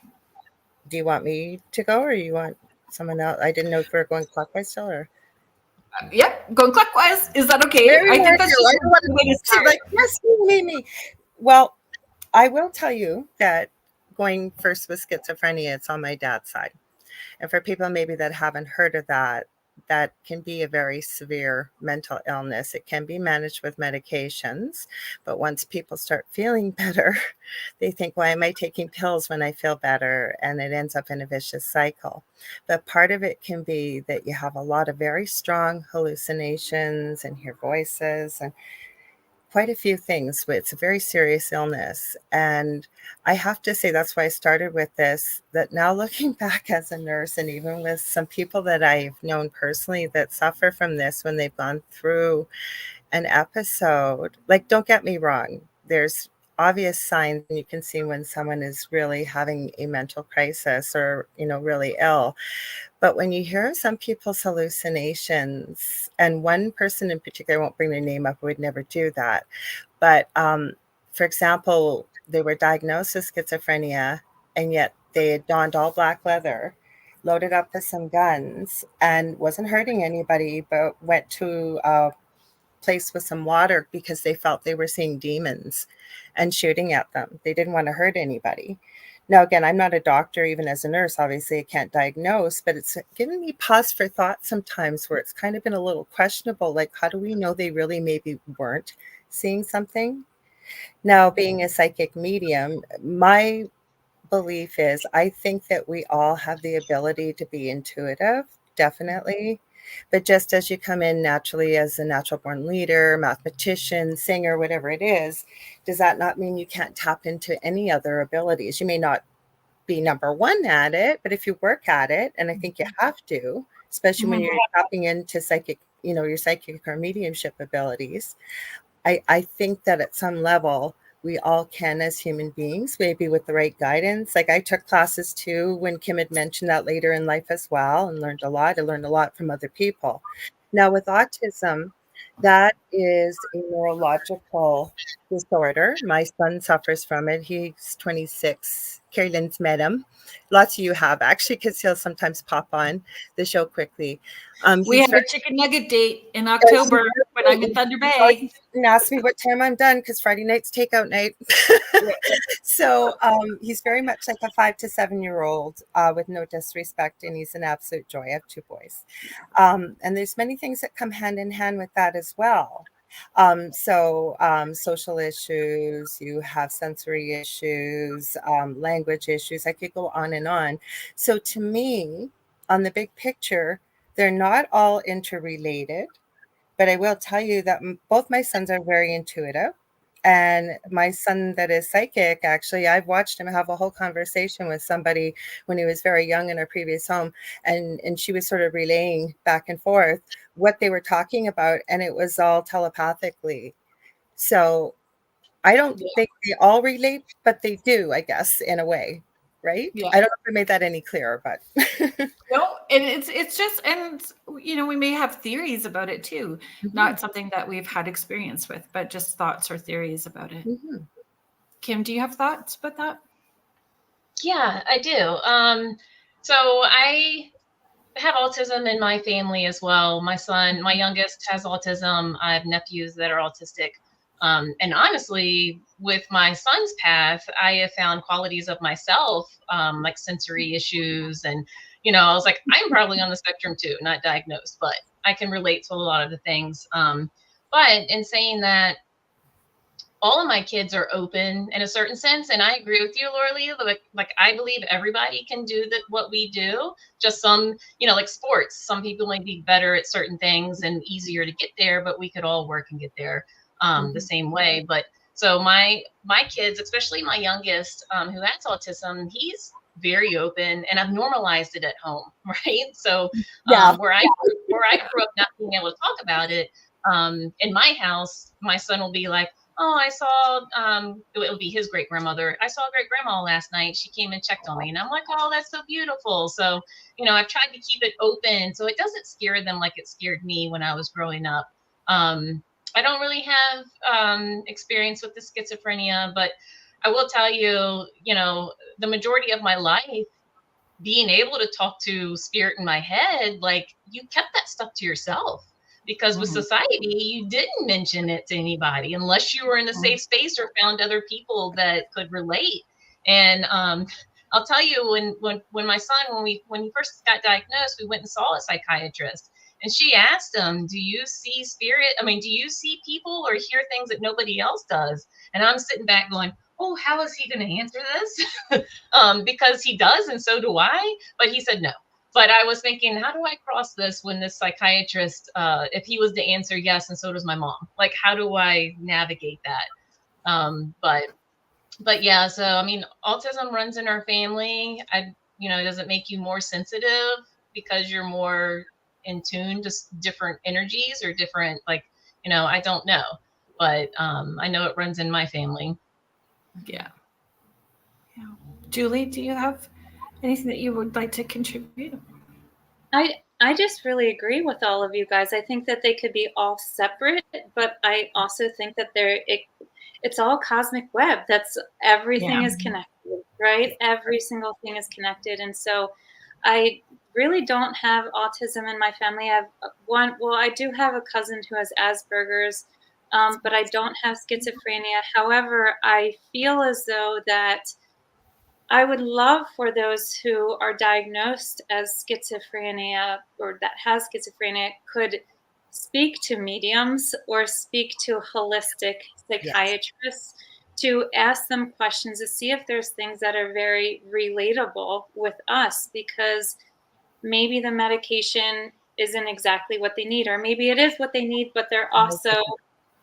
you want me to go, or you want someone else? I didn't know if we were going clockwise still, or Yep, going clockwise. Is that okay? Very I think that's just I don't want to like, yes, me. Well, I will tell you that going first with schizophrenia, it's on my dad's side. And for people maybe that haven't heard of that, that can be a very severe mental illness. It can be managed with medications, but once people start feeling better, they think, why am I taking pills when I feel better? And it ends up in a vicious cycle. But part of it can be that you have a lot of very strong hallucinations and hear voices and quite a few things. It's a very serious illness. And I have to say, that's why I started with this, that now looking back as a nurse, and even with some people that I've known personally that suffer from this when they've gone through an episode, like, don't get me wrong, there's obvious signs, and you can see when someone is really having a mental crisis or, really ill. But when you hear some people's hallucinations, and one person in particular, I won't bring their name up, I would never do that. But for example, they were diagnosed with schizophrenia, and yet they had donned all black leather, loaded up with some guns, and wasn't hurting anybody, but went to a place with some water because they felt they were seeing demons and shooting at them. They didn't want to hurt anybody. Now, again, I'm not a doctor, even as a nurse, obviously I can't diagnose, but it's given me pause for thought sometimes, where it's kind of been a little questionable, like, how do we know they really maybe weren't seeing something? Now, being a psychic medium, my belief is, I think that we all have the ability to be intuitive, definitely. But just as you come in naturally as a natural born leader, mathematician, singer, whatever it is, does that not mean you can't tap into any other abilities? You may not be number one at it, but if you work at it, and I think you have to, especially when you're tapping into psychic, your psychic or mediumship abilities, I think that at some level, we all can as human beings, maybe with the right guidance. Like, I took classes too when Kim had mentioned that later in life as well, and learned a lot. I learned a lot from other people. Now with autism, that is a neurological disorder. My son suffers from it. He's 26. Carrie Lynn's met him. Lots of you have, actually, because he'll sometimes pop on the show quickly. We have a chicken nugget date in October when I'm in Thunder Bay. And ask me what time I'm done, because Friday night's takeout night. So he's very much like a 5 to 7 year old, with no disrespect, and he's an absolute joy. I have 2 boys. And there's many things that come hand in hand with that as as well. Social issues, you have sensory issues, language issues. I could go on and on. So to me, on the big picture, they're not all interrelated, but I will tell you that both my sons are very intuitive. And my son that is psychic, actually, I've watched him have a whole conversation with somebody when he was very young in our previous home. And she was sort of relaying back and forth what they were talking about. And it was all telepathically. So I don't Yeah. think they all relate, but they do, I guess, in a way. Right? Yeah. I don't know if I made that any clearer, but No, and it's just, and we may have theories about it too, not something that we've had experience with, but just thoughts or theories about it. Kim, do you have thoughts about that? Yeah, I do. So I have autism in my family as well. My youngest has autism. I have nephews that are autistic. And honestly, with my son's path, I have found qualities of myself, like sensory issues. And, I was like, I'm probably on the spectrum too, not diagnosed, but I can relate to a lot of the things. But in saying that, all of my kids are open in a certain sense, and I agree with you, Lorilei. Like I believe everybody can do what we do. Just some, like sports. Some people might be better at certain things and easier to get there, but we could all work and get there the same way. But so my kids, especially my youngest, who has autism, he's very open, and I've normalized it at home, right? So where I grew up not being able to talk about it, in my house, my son will be like, oh, I saw, it'll be his great grandmother. I saw great grandma last night. She came and checked on me. And I'm like, oh, that's so beautiful. So, I've tried to keep it open so it doesn't scare them like it scared me when I was growing up. I don't really have experience with the schizophrenia, but I will tell you, the majority of my life, being able to talk to spirit in my head, like you kept that stuff to yourself. Because with society, you didn't mention it to anybody unless you were in a safe space or found other people that could relate. And I'll tell you, when my son, when he first got diagnosed, we went and saw a psychiatrist, and she asked him, "Do you see spirit? I mean, do you see people or hear things that nobody else does?" And I'm sitting back going, "Oh, how is he going to answer this?" Because he does, and so do I. But he said no. But I was thinking, how do I cross this when this psychiatrist, if he was to answer yes, and so does my mom, like, how do I navigate that? But yeah, so, I mean, autism runs in our family. Does it make you more sensitive because you're more in tune to different energies or different, like, I don't know, but I know it runs in my family. Yeah. Julie, do you have anything that you would like to contribute? I just really agree with all of you guys. I think that they could be all separate, but I also think that it's all cosmic web. That's everything is connected, right? Every single thing is connected. And so I really don't have autism in my family. I have I do have a cousin who has Asperger's, but I don't have schizophrenia. However, I feel as though that I would love for those who are diagnosed as schizophrenia or that has schizophrenia could speak to mediums or speak to holistic psychiatrists to ask them questions to see if there's things that are very relatable with us, because maybe the medication isn't exactly what they need, or maybe it is what they need, but they're also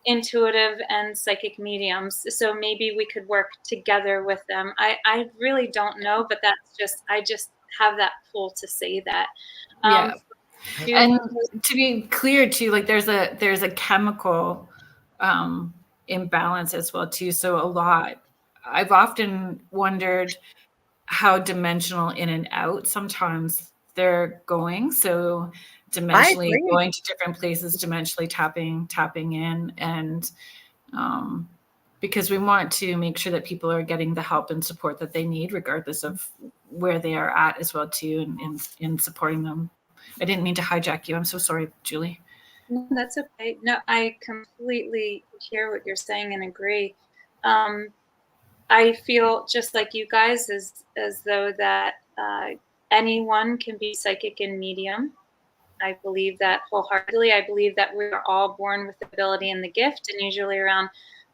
intuitive and psychic mediums. So maybe we could work together with them. I really don't know, but I just have that pull to say that. And to be clear too, like there's a chemical imbalance as well too. So I've often wondered how dimensional in and out sometimes they're going. So dimensionally going to different places, dimensionally tapping in, and because we want to make sure that people are getting the help and support that they need, regardless of where they are at as well too, in supporting them. I didn't mean to hijack you. I'm so sorry, Julie. No, that's okay. No, I completely hear what you're saying and agree. I feel just like you guys, as though that anyone can be psychic and medium. I believe that wholeheartedly. I believe that we're all born with the ability and the gift, and usually around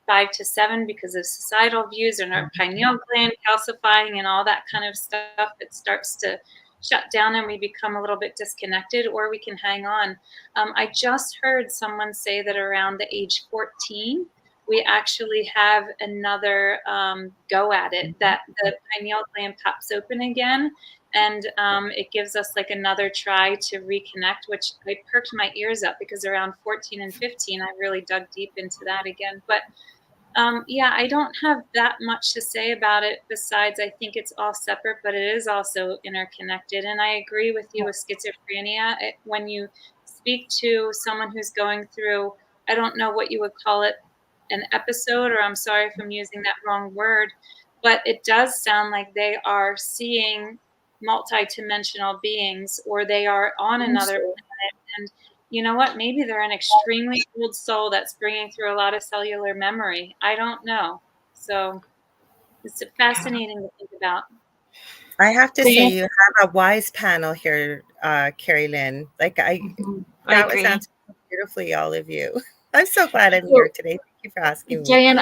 5 to 7, because of societal views and our pineal gland calcifying and all that kind of stuff, it starts to shut down and we become a little bit disconnected, or we can hang on. I just heard someone say that around the age 14, we actually have another go at it, that the pineal gland pops open again, and it gives us like another try to reconnect, which I perked my ears up, because around 14 and 15 I really dug deep into that again. But yeah, I don't have that much to say about it, besides I think it's all separate, but it is also interconnected. And I agree with you with schizophrenia. When you speak to someone who's going through, I don't know what you would call it, an episode, or I'm sorry if I'm using that wrong word, but it does sound like they are seeing multidimensional beings, or they are on another planet. And you know what? Maybe they're an extremely old soul that's bringing through a lot of cellular memory. I don't know. So it's fascinating to think about. I have to So say, you- you have a wise panel here, Carrie Lynn. Like I that was agree. answered beautifully, all of you. I'm so glad I'm So- here today. Thank you for asking me. Diane,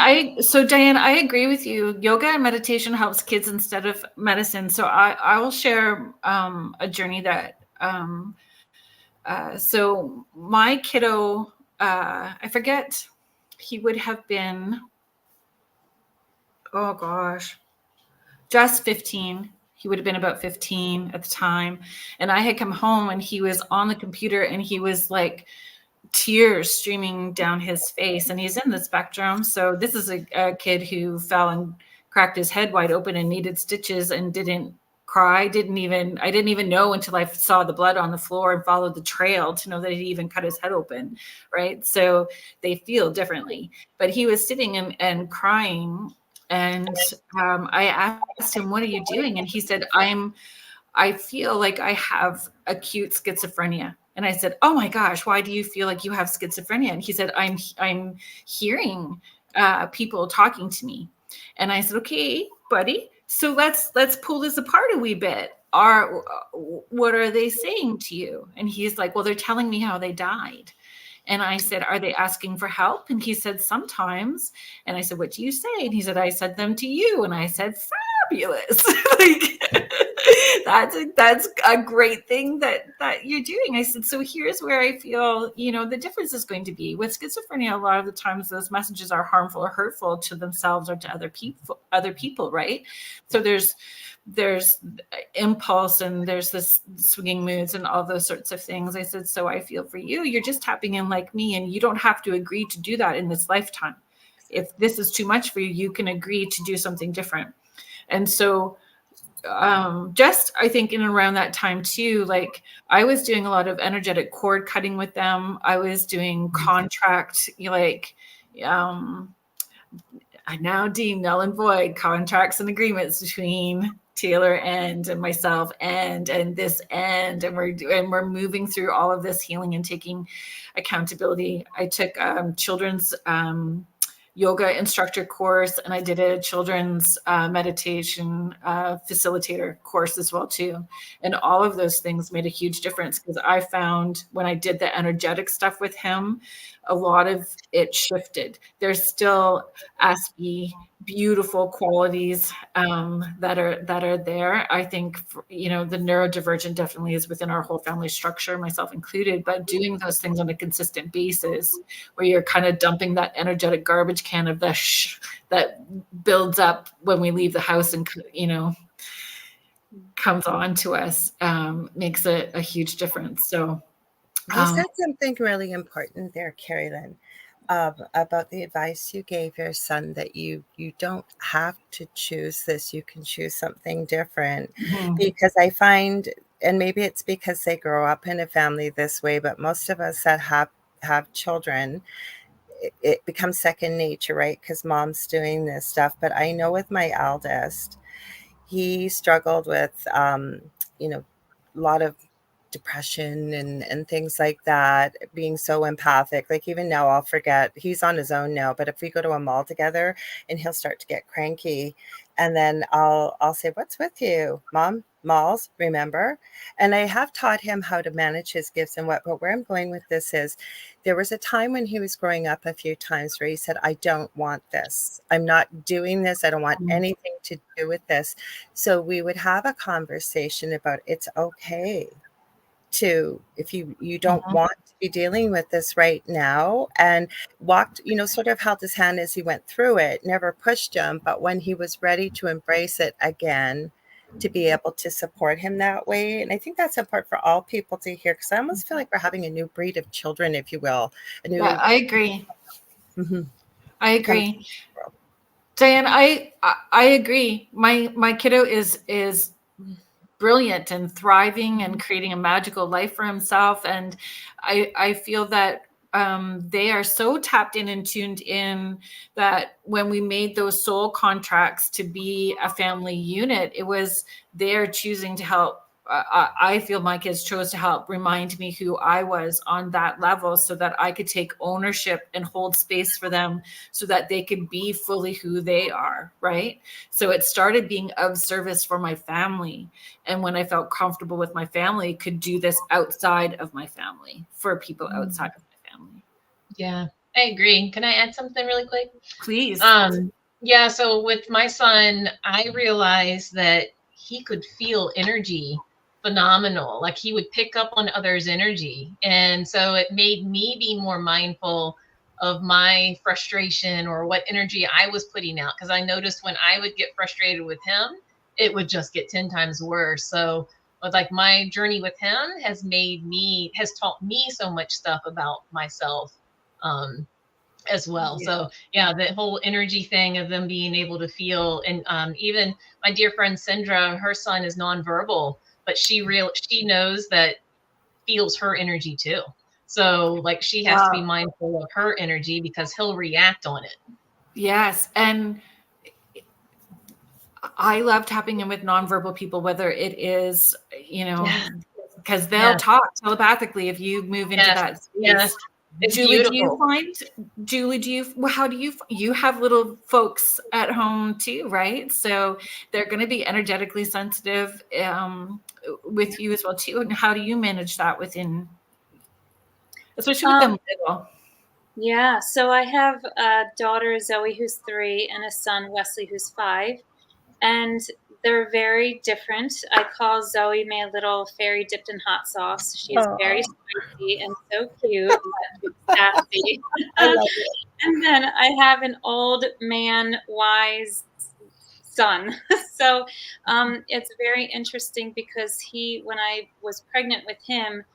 I agree with you. Yoga and meditation helps kids instead of medicine. So I will share a journey that so my kiddo, I forget, he would have been, oh gosh, just 15. He would have been about 15 at the time. And I had come home and he was on the computer and he was like tears streaming down his face, and he's in the spectrum. So this is a kid who fell and cracked his head wide open and needed stitches and didn't cry. I didn't even know until I saw the blood on the floor and followed the trail to know that he even cut his head open. Right. So they feel differently, but he was sitting and crying. And I asked him, "What are you doing?" And he said, I feel like I have acute schizophrenia. And I said, "Oh my gosh, why do you feel like you have schizophrenia?" And he said, I'm hearing people talking to me." And I said, "Okay, buddy, so let's pull this apart a wee bit. What are they saying to you?" And he's like, "Well, they're telling me how they died." And I said, "Are they asking for help?" And he said, "Sometimes." And I said, "What do you say?" And he said, "I said them to you." And I said, "Fabulous." Like, that's a great thing that you're doing. I said, "So here's where I feel, the difference is going to be with schizophrenia. A lot of the times those messages are harmful or hurtful to themselves or to other people, right? So there's impulse and there's this swinging moods and all those sorts of things." I said, "So I feel for you. You're just tapping in like me, and you don't have to agree to do that in this lifetime. If this is too much for you, you can agree to do something different." And so just I think in and around that time too, like I was doing a lot of energetic cord cutting with them. I was doing contract, I now deem null and void contracts and agreements between Taylor and myself and this and we're moving through all of this healing and taking accountability. I took children's yoga instructor course, and I did a children's meditation facilitator course as well too. And all of those things made a huge difference, because I found when I did the energetic stuff with him, a lot of it shifted. There's still aspy beautiful qualities that are there. I think the neurodivergent definitely is within our whole family structure, myself included, but doing those things on a consistent basis where you're kind of dumping that energetic garbage can of the that builds up when we leave the house and comes on to us, makes a huge difference. So You said something really important there, Carrie Lynn, about the advice you gave your son, that you don't have to choose this. You can choose something different. Because I find, and maybe it's because they grow up in a family this way, but most of us that have children, it becomes second nature, right? Because mom's doing this stuff. But I know with my eldest, he struggled with, a lot of depression and things like that, being so empathic. Like even now I'll forget, he's on his own now, but if we go to a mall together and he'll start to get cranky, and then I'll say, "What's with you, Mom?" malls, remember? And I have taught him how to manage his gifts and what, but where I'm going with this is there was a time when he was growing up a few times where he said, I don't want this. I'm not doing this. I don't want anything to do with this. So we would have a conversation about it's okay to, if you don't want to be dealing with this right now, and walked, sort of held his hand as he went through it, never pushed him, but when he was ready to embrace it again, to be able to support him that way. And I think that's important for all people to hear, because I almost feel like we're having a new breed of children, if you will. Yeah, I agree. Mm-hmm. I agree. Diane, I agree. My kiddo is brilliant and thriving and creating a magical life for himself. And I feel that they are so tapped in and tuned in that when we made those soul contracts to be a family unit, it was they're choosing to help. I feel my kids chose to help remind me who I was on that level so that I could take ownership and hold space for them so that they could be fully who they are, right? So it started being of service for my family. And when I felt comfortable with my family, could do this outside of my family for people outside of my family. Yeah, I agree. Can I add something really quick? Please. Yeah, so with my son, I realized that he could feel energy phenomenal. Like he would pick up on others' energy. And so it made me be more mindful of my frustration or what energy I was putting out. Because I noticed when I would get frustrated with him, it would just get 10 times worse. So like my journey with him has taught me so much stuff about myself. As well. Yeah. So yeah, the whole energy thing of them being able to feel, and even my dear friend Sandra, her son is nonverbal, but she knows that feels her energy too. So like she has to be mindful of her energy because he'll react on it. Yes. And I love tapping in with nonverbal people, whether it is, because they'll talk telepathically if you move into that space. Yes. It's Julie, beautiful. how do you have little folks at home too, right? So they're going to be energetically sensitive with you as well too. And how do you manage that within, especially with them little? Yeah, so I have a daughter, Zoe, who's 3, and a son, Wesley, who's 5. And they're very different. I call Zoe my little fairy dipped in hot sauce. She's very spicy and so cute, but sassy. I love it. And then I have an old man, wise son. So it's very interesting because when I was pregnant with him,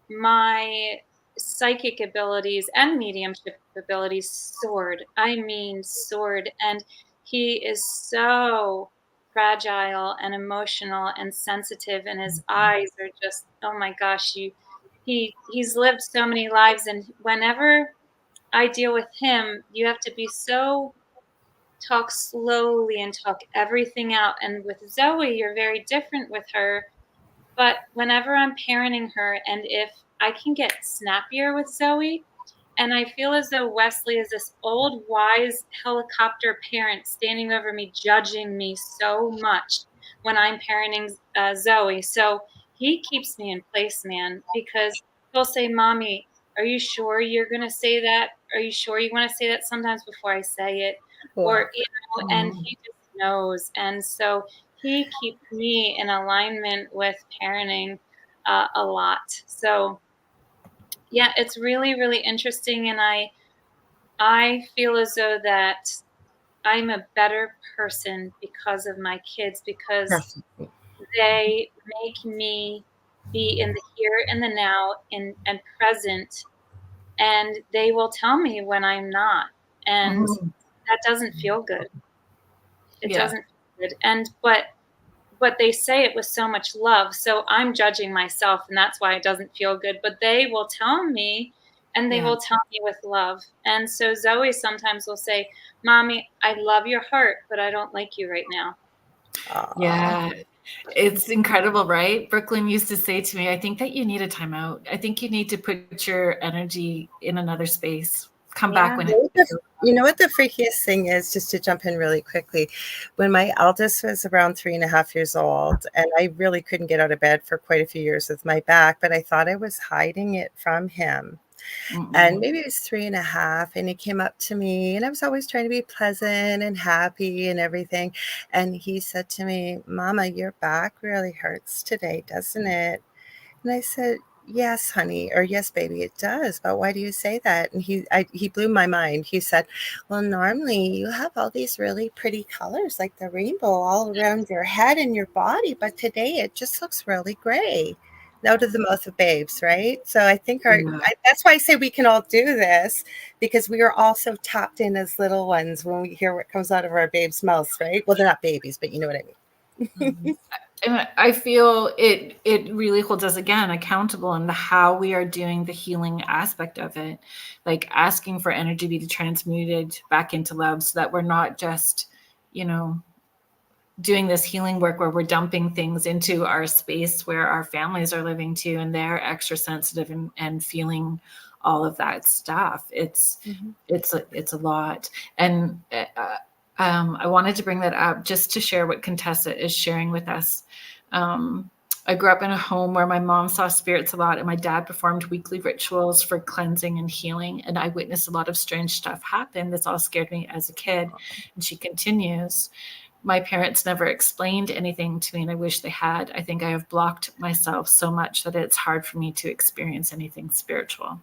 my psychic abilities and mediumship abilities soared. I mean, soared. And he is so fragile and emotional and sensitive, and his eyes are just, oh my gosh, he's lived so many lives. And whenever I deal with him, you have to be talk slowly and talk everything out. And with Zoe, you're very different with her. But whenever I'm parenting her, and if I can get snappier with Zoe, and I feel as though Wesley is this old, wise helicopter parent standing over me, judging me so much when I'm parenting Zoe. So he keeps me in place, man, because he'll say, Mommy, are you sure you're going to say that? Are you sure you want to say that sometimes before I say it? Or, and he just knows. And so he keeps me in alignment with parenting a lot. So yeah, it's really, really interesting. And I feel as though that I'm a better person because of my kids, because they make me be in the here and the now and present. And they will tell me when I'm not. And that doesn't feel good. It doesn't feel good. And but they say it with so much love. So I'm judging myself, and that's why it doesn't feel good. But they will tell me, and they will tell me with love. And so Zoe sometimes will say, Mommy, I love your heart, but I don't like you right now. Yeah. It's incredible, right? Brooklyn used to say to me, I think that you need a timeout. I think you need to put your energy in another space. come back when You know what the freakiest thing is, just to jump in really quickly, when my eldest was around 3.5 years old, and I really couldn't get out of bed for quite a few years with my back, but I thought I was hiding it from him. And maybe it was 3.5, and he came up to me, and I was always trying to be pleasant and happy and everything. And he said to me, "Mama, your back really hurts today, doesn't it?" And I said, "Yes, honey," or "Yes, baby, it does. But why do you say that?" And he blew my mind. He said, "Well, normally you have all these really pretty colors like the rainbow all around your head and your body, but today it just looks really gray." Out of the mouth of babes, right? So I think that's why I say we can all do this, because we are all so tapped in as little ones when we hear what comes out of our babes' mouths, right? Well, they're not babies, but you know what I mean. And I feel it really holds us again accountable in how we are doing the healing aspect of it, like asking for energy to be transmuted back into love, so that we're not just, doing this healing work where we're dumping things into our space where our families are living too, and they're extra sensitive and feeling all of that stuff. It's a lot. And I wanted to bring that up just to share what Contessa is sharing with us. I grew up in a home where my mom saw spirits a lot, and my dad performed weekly rituals for cleansing and healing. And I witnessed a lot of strange stuff happen. This all scared me as a kid. And she continues, "My parents never explained anything to me, and I wish they had. I think I have blocked myself so much that it's hard for me to experience anything spiritual."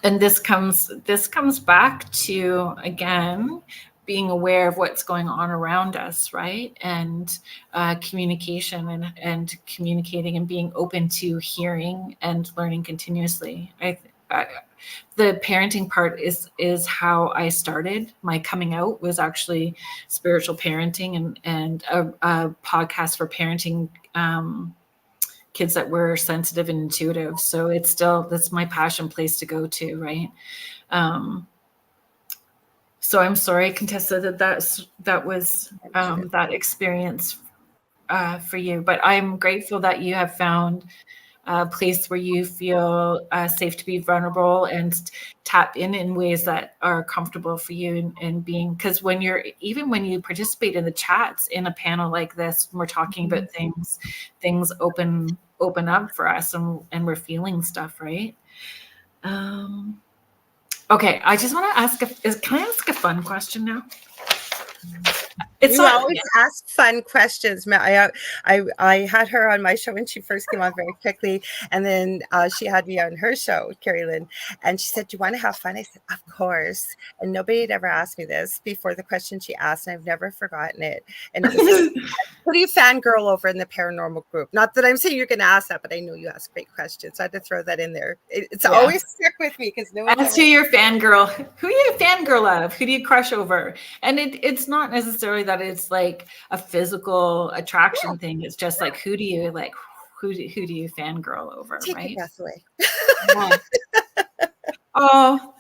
And this comes back to, again, being aware of what's going on around us, right? And communication and communicating and being open to hearing and learning continuously. The parenting part is how I started. My coming out was actually spiritual parenting and a podcast for parenting kids that were sensitive and intuitive. So that's my passion place to go to, right? So I'm sorry, Contessa, that was that experience for you. But I'm grateful that you have found a place where you feel safe to be vulnerable and tap in ways that are comfortable for you, and being, because when you participate in the chats in a panel like this, when we're talking about things open up for us, and we're feeling stuff, right? Okay, I just want to ask, can I ask a fun question now? You always ask fun questions. I had her on my show when she first came on very quickly, and then she had me on her show, Carrie Lynn, and she said, "Do you want to have fun?" I said, "Of course." And nobody had ever asked me this before the question she asked, and I've never forgotten it. And it was like, "What do you fangirl over in the paranormal group?" Not that I'm saying you're going to ask that, but I know you ask great questions. So I had to throw that in there. It's always stuck with me, because no one. As to your fangirl, who are you a fangirl of? Who do you crush over? And it's not necessarily that it's like a physical attraction thing. It's just like, who do you like? Who do you fangirl over? Take right? your breath away. Yeah. Oh,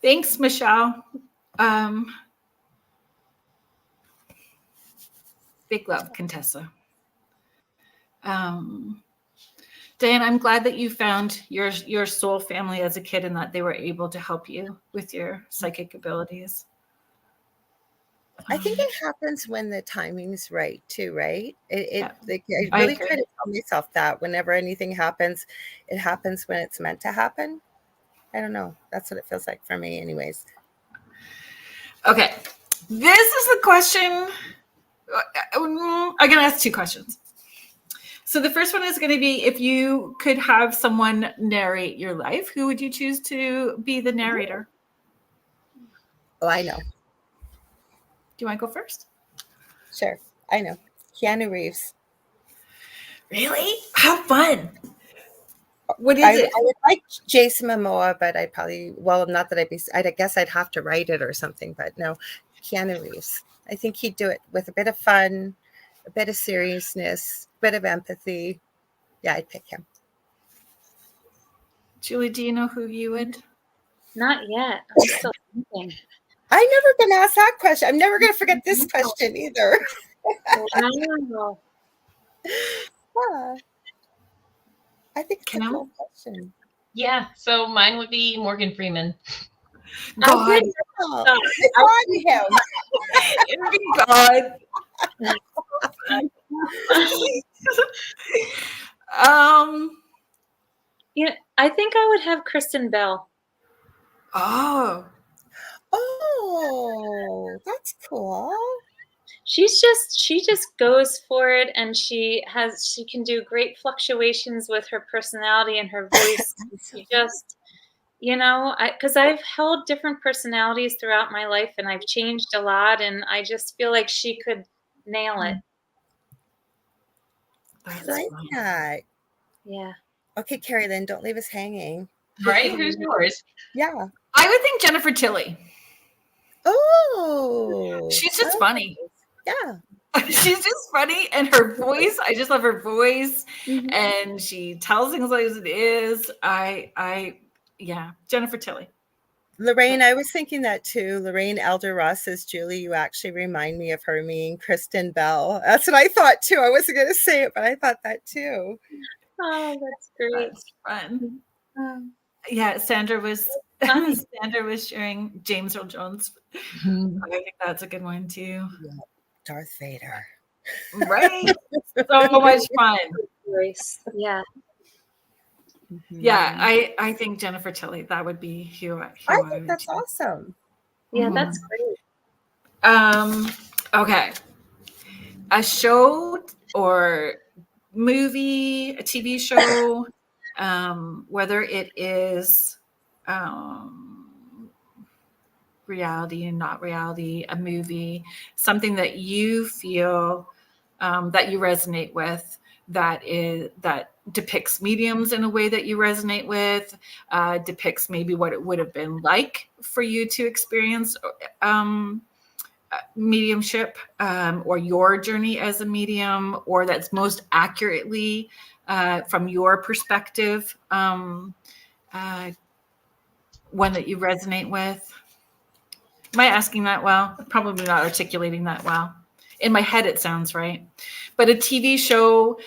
thanks, Michelle. Big love, Contessa. Diane, I'm glad that you found your soul family as a kid, and that they were able to help you with your psychic abilities. I think it happens when the timing's right too, right? I I really agree. try to tell myself that whenever anything happens, it happens when it's meant to happen. I don't know. That's what it feels like for me anyways. Okay. This is the question. I'm going to ask two questions. So the first one is going to be, if you could have someone narrate your life, who would you choose to be the narrator? Oh, I know. Do you want to go first? Sure. I know. Keanu Reeves. Really? How fun. What is it? I would like Jason Momoa, but I'd probably, not that I guess I'd have to write it or something, but no, Keanu Reeves. I think he'd do it with a bit of fun, a bit of seriousness, a bit of empathy. Yeah, I'd pick him. Julie, do you know who you would? Not yet. I'm still thinking. I've never been asked that question. I'm never going to forget this question either. Wow. Yeah. I think it's a Kim? cool question. Yeah, so mine would be Morgan Freeman. God. Oh, God. it's on him. It'd be God. Yeah, I think I would have Kristen Bell. Oh. Oh, that's cool. She just goes for it, and she can do great fluctuations with her personality and her voice. She just, because I've held different personalities throughout my life, and I've changed a lot, and I just feel like she could nail it. I like that. Yeah. Okay, Carrie Lynn, don't leave us hanging. Right? Who's yours? Yeah. I would think Jennifer Tilly. Oh, She's just funny. Yeah. She's just funny, and her voice, I just love her voice. Mhm. And she tells things like as it is. Yeah, Jennifer Tilly. Lorraine, I was thinking that too. Lorraine Elder Ross says, Julie, you actually remind me of her being Kristen Bell. That's what I thought too. I wasn't going to say it, but I thought that too. Oh, that's great. That's fun. Um, Yeah, Sandra was Funny. Sandra was sharing James Earl Jones. Mhm. I think that's a good one too. Darth Vader. Right? So much fun. voice. Yeah. Yeah, I think Jennifer Tilly, that would be who I think would that's choose. awesome. Yeah, Mhm. that's great. Okay. A show or movie, a TV show, whether it is reality and not reality, a movie, something that you feel that you resonate with, that depicts mediums in a way that you resonate with, depicts maybe what it would have been like for you to experience mediumship, or your journey as a medium, or that's most accurately from your perspective, one that you resonate with. Am I asking that well? Probably not articulating that well. In my head, it sounds right. But a TV show,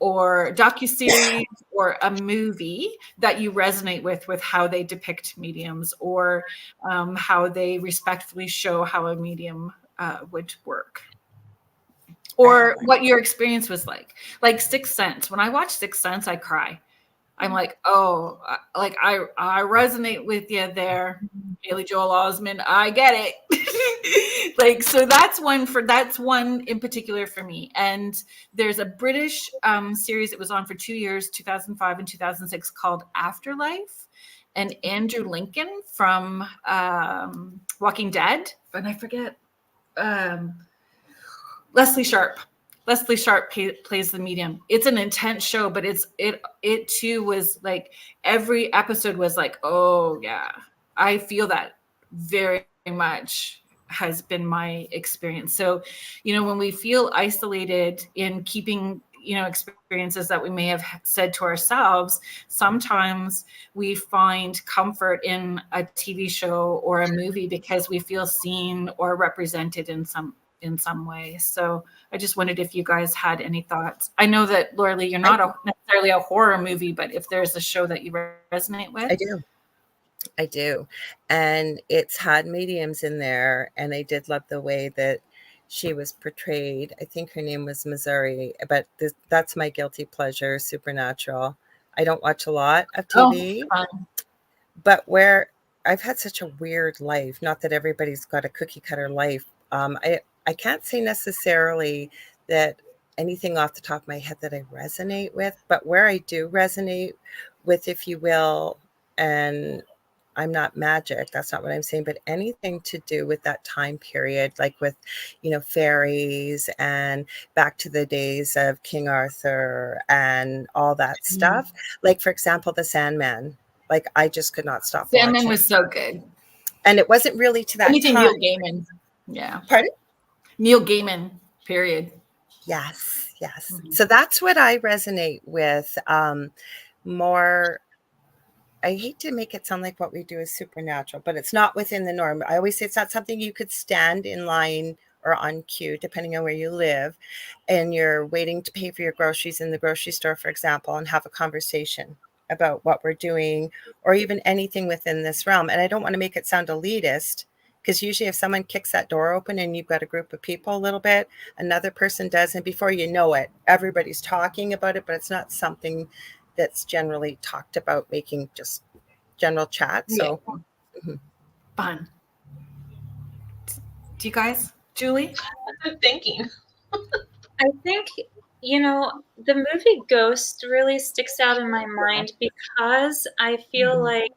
or docuseries, or a movie that you resonate with how they depict mediums, or how they respectfully show how a medium would work, or what your experience was like Sixth Sense. When I watch Sixth Sense, I cry. I'm like, oh, like I resonate with you there, Haley Joel Osment. I get it. Like, so that's one in particular for me. And there's a British series that was on for 2 years, 2005 and 2006, called Afterlife. And Andrew Lincoln from Walking Dead, and I forget, Leslie Sharp. Leslie Sharp plays the medium. It's an intense show, but it too was like, every episode was like, oh yeah, I feel that very much has been my experience. So, when we feel isolated in keeping, experiences that we may have said to ourselves, sometimes we find comfort in a TV show or a movie because we feel seen or represented in some way. So I just wondered if you guys had any thoughts. I know that, Lorilei, you're not necessarily a horror movie, but if there's a show that you resonate with. I do. And it's had mediums in there, and I did love the way that she was portrayed. I think her name was Missouri, but that's my guilty pleasure, Supernatural. I don't watch a lot of TV, but where I've had such a weird life, not that everybody's got a cookie cutter life. I can't say necessarily that anything off the top of my head that I resonate with, but where I do resonate with, if you will, and I'm not magic, that's not what I'm saying, but anything to do with that time period, like with, fairies and back to the days of King Arthur and all that stuff. Like, for example, The Sandman. Like, I just could not stop watching. Sandman was so good. And it wasn't really to that Anything time. Neil Gaiman. Yeah. Pardon? Neil Gaiman, period. Yes. Mm-hmm. So that's what I resonate with more. I hate to make it sound like what we do is supernatural, but it's not within the norm. I always say it's not something you could stand in line or on queue, depending on where you live, and you're waiting to pay for your groceries in the grocery store, for example, and have a conversation about what we're doing, or even anything within this realm. And I don't want to make it sound elitist, because usually if someone kicks that door open and you've got a group of people a little bit, another person does, and before you know it, everybody's talking about it, but it's not something that's generally talked about, making just general chat. So Fun. Do you guys, Julie? I'm thinking. I think, the movie Ghost really sticks out in my mind because I feel like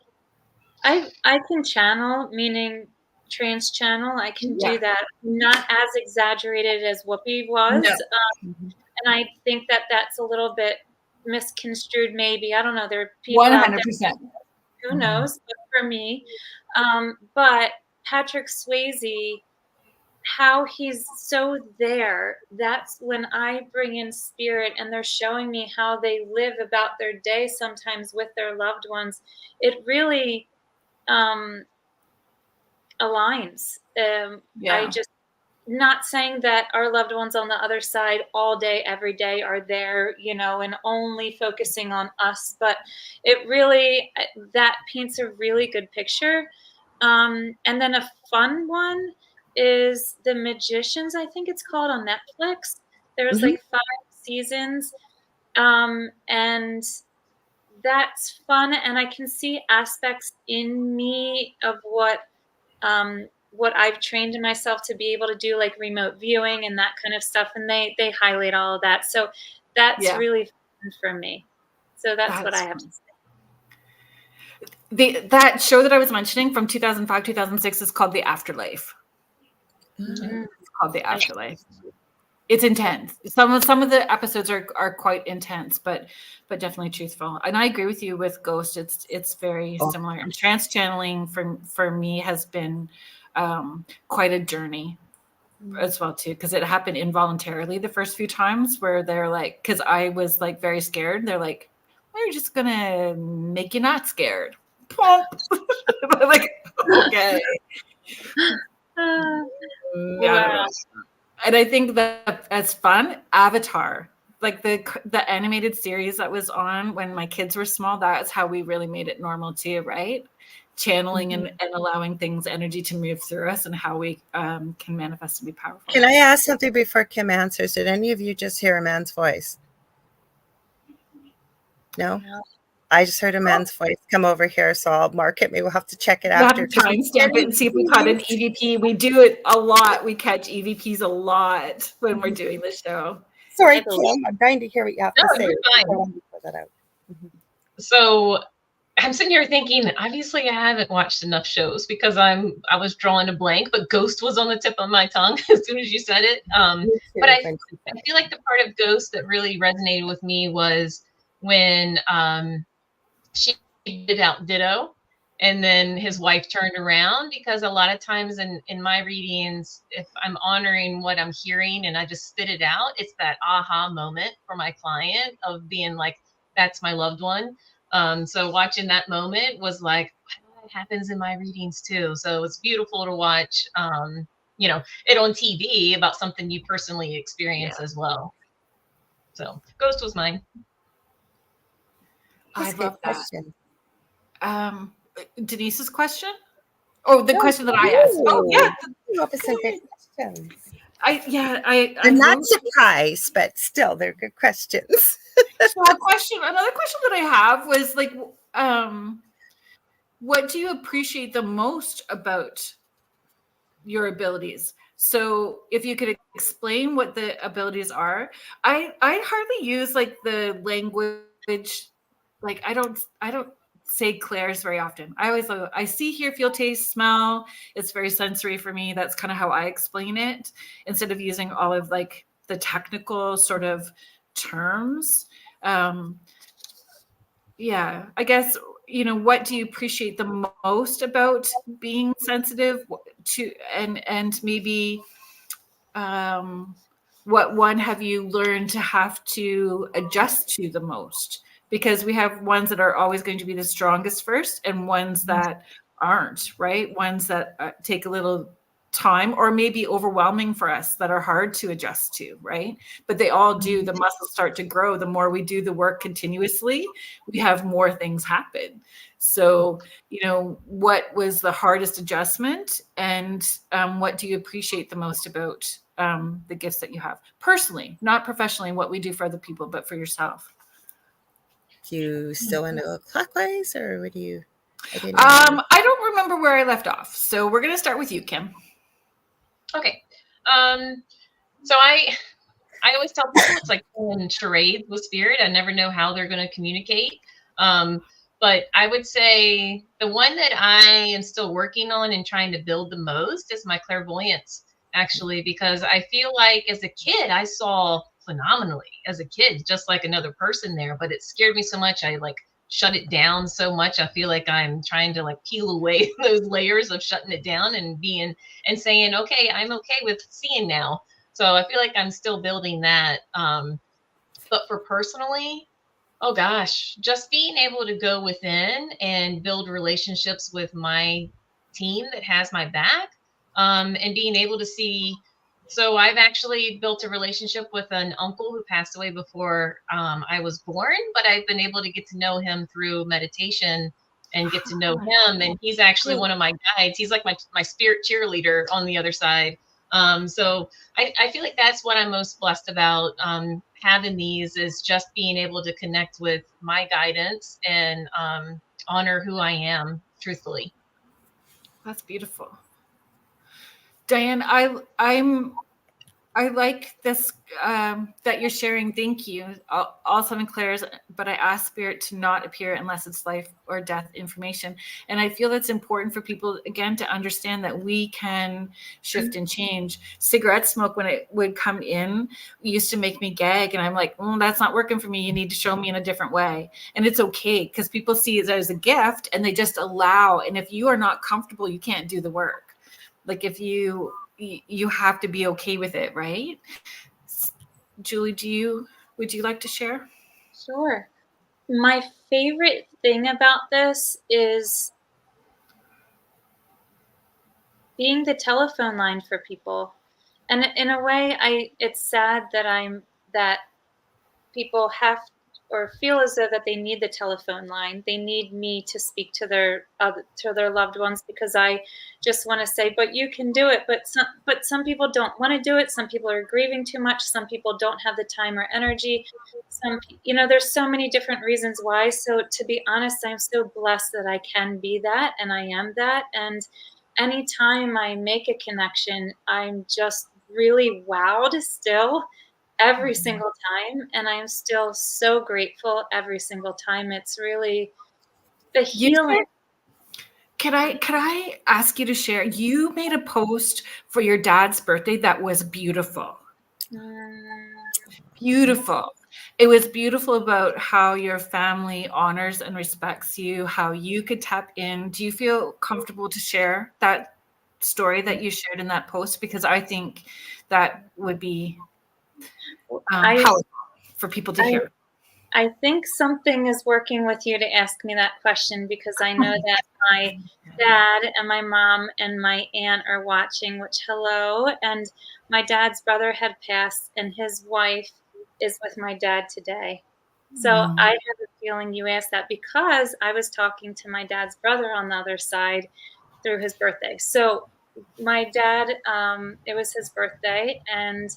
I can channel, meaning trans channel. I can do that. Not as exaggerated as Whoopi was. No. And I think that that's a little bit misconstrued, maybe. I don't know. There are people 100%. out there, who knows, but for me. But Patrick Swayze, how he's so there, that's when I bring in spirit and they're showing me how they live about their day sometimes with their loved ones. It really aligns. I just, not saying that our loved ones on the other side all day, every day are there, and only focusing on us, but it really, that paints a really good picture. And then a fun one is The Magicians, I think it's called, on Netflix. There's like 5 seasons. And that's fun. And I can see aspects in me of what I've trained myself to be able to do, like remote viewing and that kind of stuff. And they highlight all of that. So that's really fun for me. So that's what I have to say. That show that I was mentioning from 2005, 2006 is called The Afterlife. Mm-hmm. It's called The Afterlife. It's intense. Some of the episodes are quite intense, but definitely truthful. And I agree with you with Ghost. It's very similar. And trans channeling for me has been quite a journey as well too, because it happened involuntarily the first few times, where they're like, because I was like very scared. They're like, we're just gonna make you not scared. I'm like, okay. Wow. And I think that as fun, Avatar, like the animated series that was on when my kids were small, that's how we really made it normal too, right? Channeling and allowing things, energy to move through us, and how we can manifest and be powerful. Can I ask something before Kim answers? Did any of you just hear a man's voice? No? I just heard a man's voice come over here, so I'll mark it. Maybe we'll have to check it after. Timestamp it and see if we caught an EVP. We do it a lot. We catch EVPs a lot when we're doing the show. Sorry, Kim. I'm trying to hear what you have to say. You're fine. That out. So I'm sitting here thinking, obviously I haven't watched enough shows because I was drawing a blank, but Ghost was on the tip of my tongue as soon as you said it. But I feel like the part of Ghost that really resonated with me was when she did out Ditto, and then his wife turned around, because a lot of times in my readings, if I'm honoring what I'm hearing and I just spit it out, it's that aha moment for my client of being like, that's my loved one. So watching that moment was like, that happens in my readings too. So it's beautiful to watch, it on TV about something you personally experience as well. So Ghost was mine. I love that. Denise's question? Oh, the question that I asked. Oh, yeah. You up with some good questions. I'm not surprised, but still, they're good questions. So another question that I have was like, what do you appreciate the most about your abilities? So if you could explain what the abilities are. I hardly use like the language. Like I don't say clairs very often. I always I see, hear, feel, taste, smell. It's very sensory for me. That's kind of how I explain it, instead of using all of like the technical sort of terms. I guess, what do you appreciate the most about being sensitive to, and maybe what one have you learned to have to adjust to the most? Because we have ones that are always going to be the strongest first, and ones that aren't, right? Ones that take a little time, or maybe overwhelming for us, that are hard to adjust to, right? But they all do. The muscles start to grow. The more we do the work continuously, we have more things happen. So, what was the hardest adjustment, and what do you appreciate the most about the gifts that you have personally, not professionally, what we do for other people, but for yourself? Do you still want to go clockwise, or what do you? I don't remember where I left off, so we're going to start with you, Kim. Okay. So I always tell people it's like playing charades with spirit. I never know how they're going to communicate. But I would say the one that I am still working on and trying to build the most is my clairvoyance, actually, because I feel like as a kid, I saw phenomenally as a kid, just like another person there, but it scared me so much. I like shut it down so much. I feel like I'm trying to like peel away those layers of shutting it down and saying, okay, I'm okay with seeing now. So I feel like I'm still building that. But for personally, oh gosh, just being able to go within and build relationships with my team that has my back, and being able to see. So I've actually built a relationship with an uncle who passed away before I was born, but I've been able to get to know him through meditation and get to know him. And he's actually one of my guides. He's like my spirit cheerleader on the other side. So I feel like that's what I'm most blessed about, having these, is just being able to connect with my guidance and honor who I am, truthfully. That's beautiful. Diane, I like this, that you're sharing. Thank you. All seven clairs, but I ask spirit to not appear unless it's life or death information. And I feel that's important for people, again, to understand that we can shift and change. Cigarette smoke, when it would come in, used to make me gag. And I'm like, that's not working for me. You need to show me in a different way. And it's okay, because people see it as a gift and they just allow. And if you are not comfortable, you can't do the work. Like if you have to be okay with it, right? Julie, would you like to share? Sure. My favorite thing about this is being the telephone line for people. And in a way, it's sad that people have or feel as though that they need the telephone line. They need me to speak to their loved ones, because I just want to say, but you can do it. But some people don't want to do it. Some people are grieving too much. Some people don't have the time or energy. There's so many different reasons why. So to be honest, I'm so blessed that I can be that, and I am that. And anytime I make a connection, I'm just really wowed still, every single time, and I'm still so grateful every single time. It's really the healing. Could I ask you to share? You made a post for your dad's birthday that was beautiful. Beautiful. It was beautiful about how your family honors and respects you, how you could tap in. Do you feel comfortable to share that story that you shared in that post? Because I think that would be powerful for people to hear. I think something is working with you to ask me that question, because I know that my dad and my mom and my aunt are watching, which hello. And my dad's brother had passed, and his wife is with my dad today. So I have a feeling you asked that because I was talking to my dad's brother on the other side through his birthday. So my dad, it was his birthday, and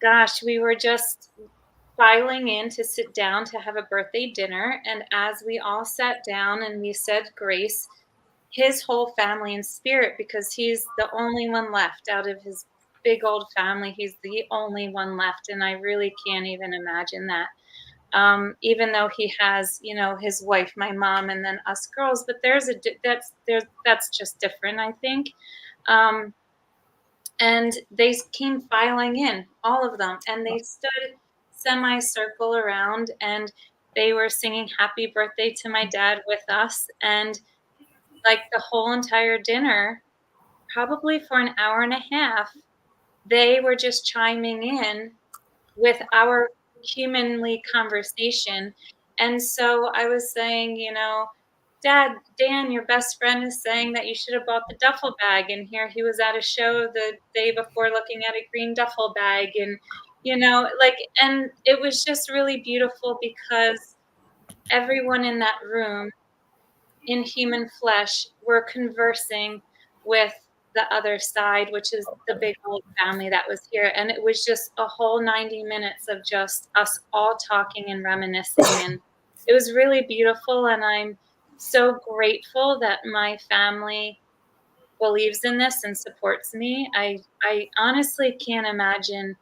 gosh, we were just filing in to sit down to have a birthday dinner. And as we all sat down and we said grace, his whole family in spirit, because he's the only one left out of his big old family, he's the only one left. And I really can't even imagine that. Even though he has, his wife, my mom, and then us girls, but that's just different, I think. And they came filing in, all of them, and they stood semicircle around, and they were singing happy birthday to my dad with us. And like the whole entire dinner, probably for an hour and a half, they were just chiming in with our humanly conversation. And so I was saying, Dad, Dan, your best friend is saying that you should have bought the duffel bag. And here he was at a show the day before looking at a green duffel bag. And, and it was just really beautiful because everyone in that room in human flesh were conversing with the other side, which is the big old family that was here. And it was just a whole 90 minutes of just us all talking and reminiscing. And it was really beautiful. And I'm so grateful that my family believes in this and supports me. I honestly can't imagine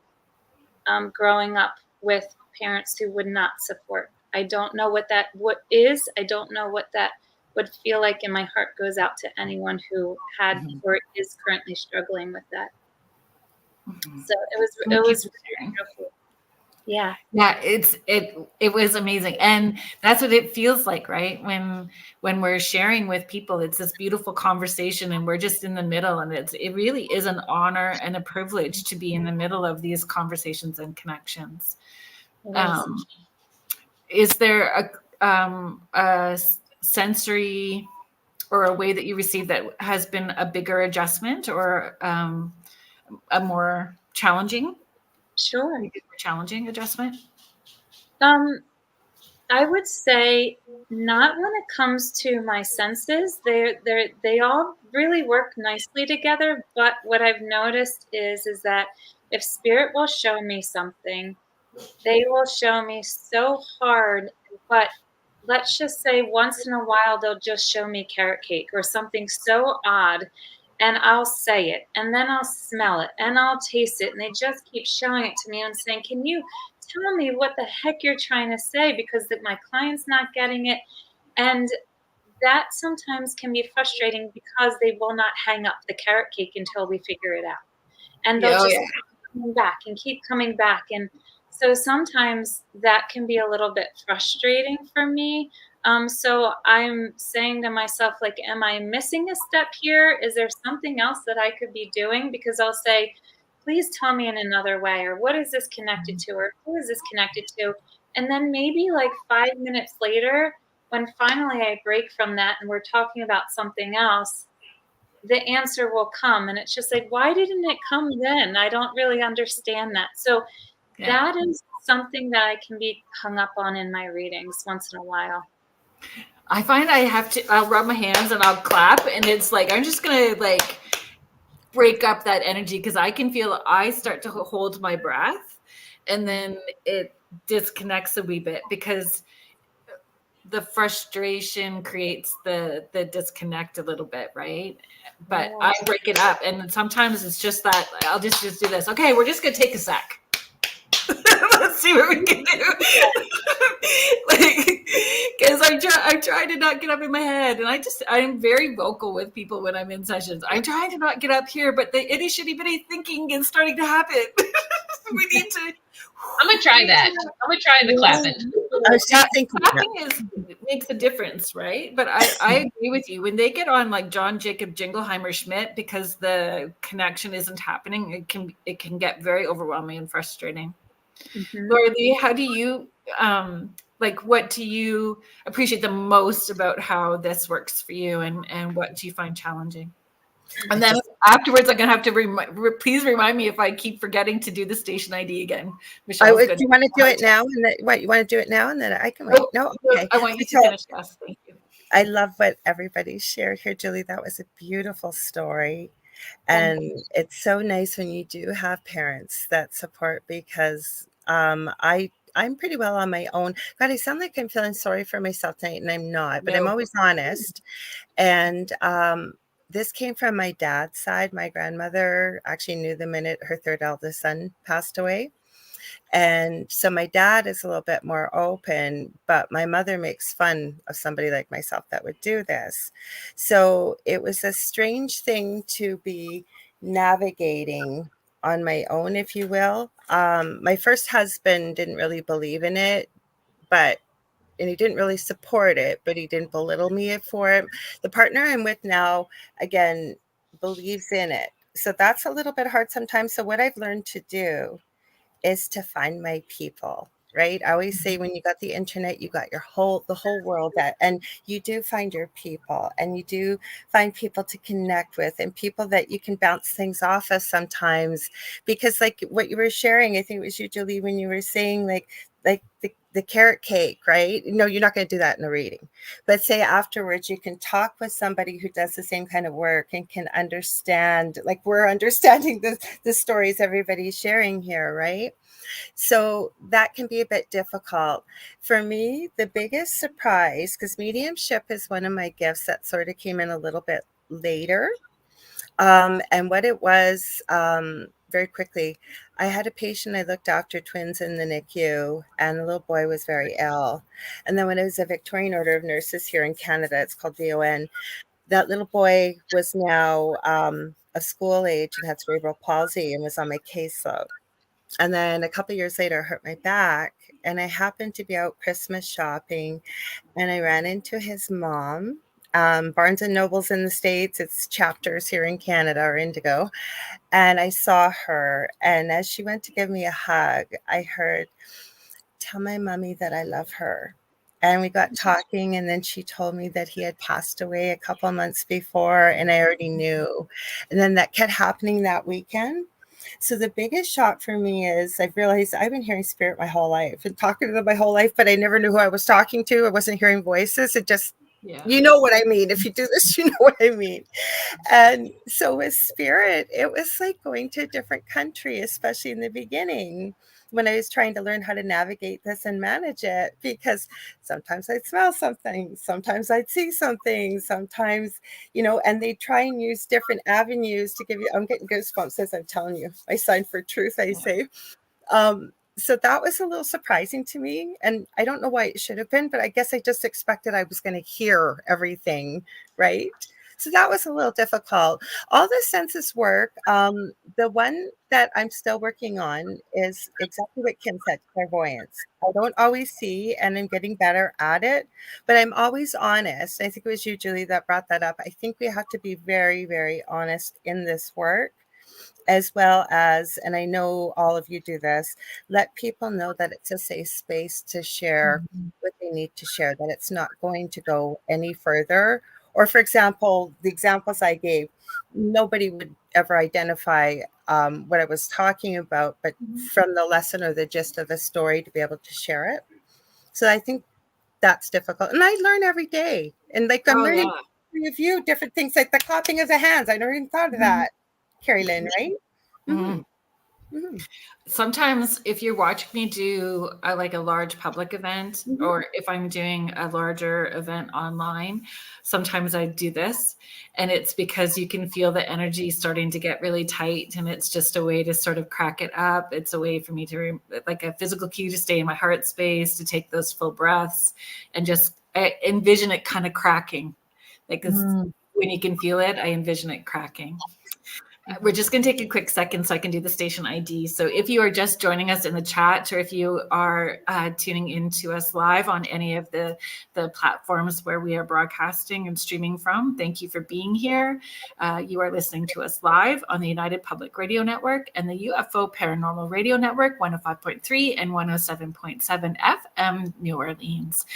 growing up with parents who would not support. I don't know what is. I don't know what that would feel like, and my heart goes out to anyone who had or is currently struggling with that. So it was really beautiful. Yeah. It was amazing, and that's what it feels like, right? When we're sharing with people, it's this beautiful conversation, and we're just in the middle, and it really is an honor and a privilege to be in the middle of these conversations and connections. Is there a sensory or a way that you receive that has been a bigger adjustment or a more challenging? Sure. Challenging adjustment? I would say not when it comes to my senses. They all really work nicely together. But what I've noticed is that if spirit will show me something, they will show me so hard. But let's just say once in a while they'll just show me carrot cake or something so odd, and I'll say it, and then I'll smell it, and I'll taste it, and they just keep showing it to me. And I'm saying, can you tell me what the heck you're trying to say, because my client's not getting it? And that sometimes can be frustrating because they will not hang up the carrot cake until we figure it out. And they'll just keep coming back and keep coming back. And so sometimes that can be a little bit frustrating for me. So I'm saying to myself, like, am I missing a step here? Is there something else that I could be doing? Because I'll say, please tell me in another way, or what is this connected to, or who is this connected to? And then maybe like 5 minutes later, when finally I break from that and we're talking about something else, the answer will come. And it's just like, why didn't it come then? I don't really understand that. So that is something that I can be hung up on in my readings once in a while. I find I'll rub my hands and I'll clap, and it's like, I'm just going to like break up that energy, because I can feel I start to hold my breath, and then it disconnects a wee bit, because the frustration creates the disconnect a little bit, right? But I break it up, and sometimes it's just that I'll just do this. Okay, we're just gonna take a sec. Let's see what we can do. Because I'm trying to not get up in my head, and I'm very vocal with people when I'm in sessions. I'm trying to not get up here, but the itty shitty bitty thinking is starting to happen. We need to. I'm gonna try that. I'm gonna try the clapping. Clapping makes a difference, right? But I agree with you. When they get on like John Jacob Jingleheimer Schmidt, because the connection isn't happening, it can get very overwhelming and frustrating. Lorilei, how do you what do you appreciate the most about how this works for you, and what do you find challenging? And then afterwards, I'm gonna have to please remind me if I keep forgetting to do the station ID again. Michelle, do you want to do it now? And you want to do it now, and then I can wait? No, okay. I want you to finish. Yes, thank you. I love what everybody shared here, Julie. That was a beautiful story. And it's so nice when you do have parents that support, because I'm pretty well on my own. God, I sound like I'm feeling sorry for myself tonight, and I'm not, but I'm always honest. And this came from my dad's side. My grandmother actually knew the minute her third eldest son passed away. And so my dad is a little bit more open, but my mother makes fun of somebody like myself that would do this. So it was a strange thing to be navigating on my own, if you will. My first husband didn't really believe in it, and he didn't really support it, but he didn't belittle me for it. The partner I'm with now, again, believes in it. So that's a little bit hard sometimes. So what I've learned to do is to find my people. right? I always say when you got the internet, you got the whole world and you do find your people, and you do find people to connect with, and people that you can bounce things off of sometimes. Because like what you were sharing, I think it was you, Julie, when you were saying like the carrot cake, right? No, you're not going to do that in a reading, but say afterwards you can talk with somebody who does the same kind of work and can understand, like we're understanding the stories everybody's sharing here, right? So that can be a bit difficult. For me, the biggest surprise, because mediumship is one of my gifts that sort of came in a little bit later. And what it was, very quickly, I had a patient, I looked after twins in the NICU, and the little boy was very ill. And then when it was a Victorian Order of Nurses here in Canada, it's called VON, that little boy was now of school age and had cerebral palsy and was on my caseload. And then a couple of years later, I hurt my back, and I happened to be out Christmas shopping, and I ran into his mom. Barnes and Noble's in the States, it's Chapters here in Canada, or Indigo. And I saw her, and as she went to give me a hug, I heard, "Tell my mommy that I love her." And we got talking, and then she told me that he had passed away a couple months before, and I already knew. And then that kept happening that weekend. So the biggest shock for me is I've realized I've been hearing spirit my whole life and talking to them my whole life, but I never knew who I was talking to. I wasn't hearing voices. It just, you know what I mean. If you do this, you know what I mean. And so with spirit, it was like going to a different country, especially in the beginning when I was trying to learn how to navigate this and manage it, because sometimes I'd smell something, sometimes I'd see something, sometimes, and they try and use different avenues to give you, I'm getting goosebumps as I'm telling you, I sign for truth, I say. So that was a little surprising to me, and I don't know why it should have been, but I guess I just expected I was going to hear everything, right? So that was a little difficult. All the senses work. The one that I'm still working on is exactly what Kim said, clairvoyance. I don't always see, and I'm getting better at it, but I'm always honest. I think it was you, Julie, that brought that up. I think we have to be very, very honest in this work, as well as, and I know all of you do this, let people know that it's a safe space to share what they need to share, that it's not going to go any further. Or for example, the examples I gave, nobody would ever identify what I was talking about, but from the lesson or the gist of the story to be able to share it. So I think that's difficult. And I learn every day. And like I'm learning of you, different things like the clapping of the hands. I never even thought of that. Carrie Lynn, right? Mm-hmm. Mm-hmm. Sometimes if you're watching me do a large public event, or if I'm doing a larger event online, sometimes I do this, and it's because you can feel the energy starting to get really tight, and it's just a way to sort of crack it up. It's a way for me to like a physical cue to stay in my heart space, to take those full breaths, and just envision it kind of cracking. Like when you can feel it, I envision it cracking. We're just going to take a quick second so I can do the station ID. So if you are just joining us in the chat, or if you are tuning into us live on any of the platforms where we are broadcasting and streaming from, thank you for being here. You are listening to us live on the United Public Radio Network and the UFO Paranormal Radio Network, 105.3 and 107.7 FM, New Orleans.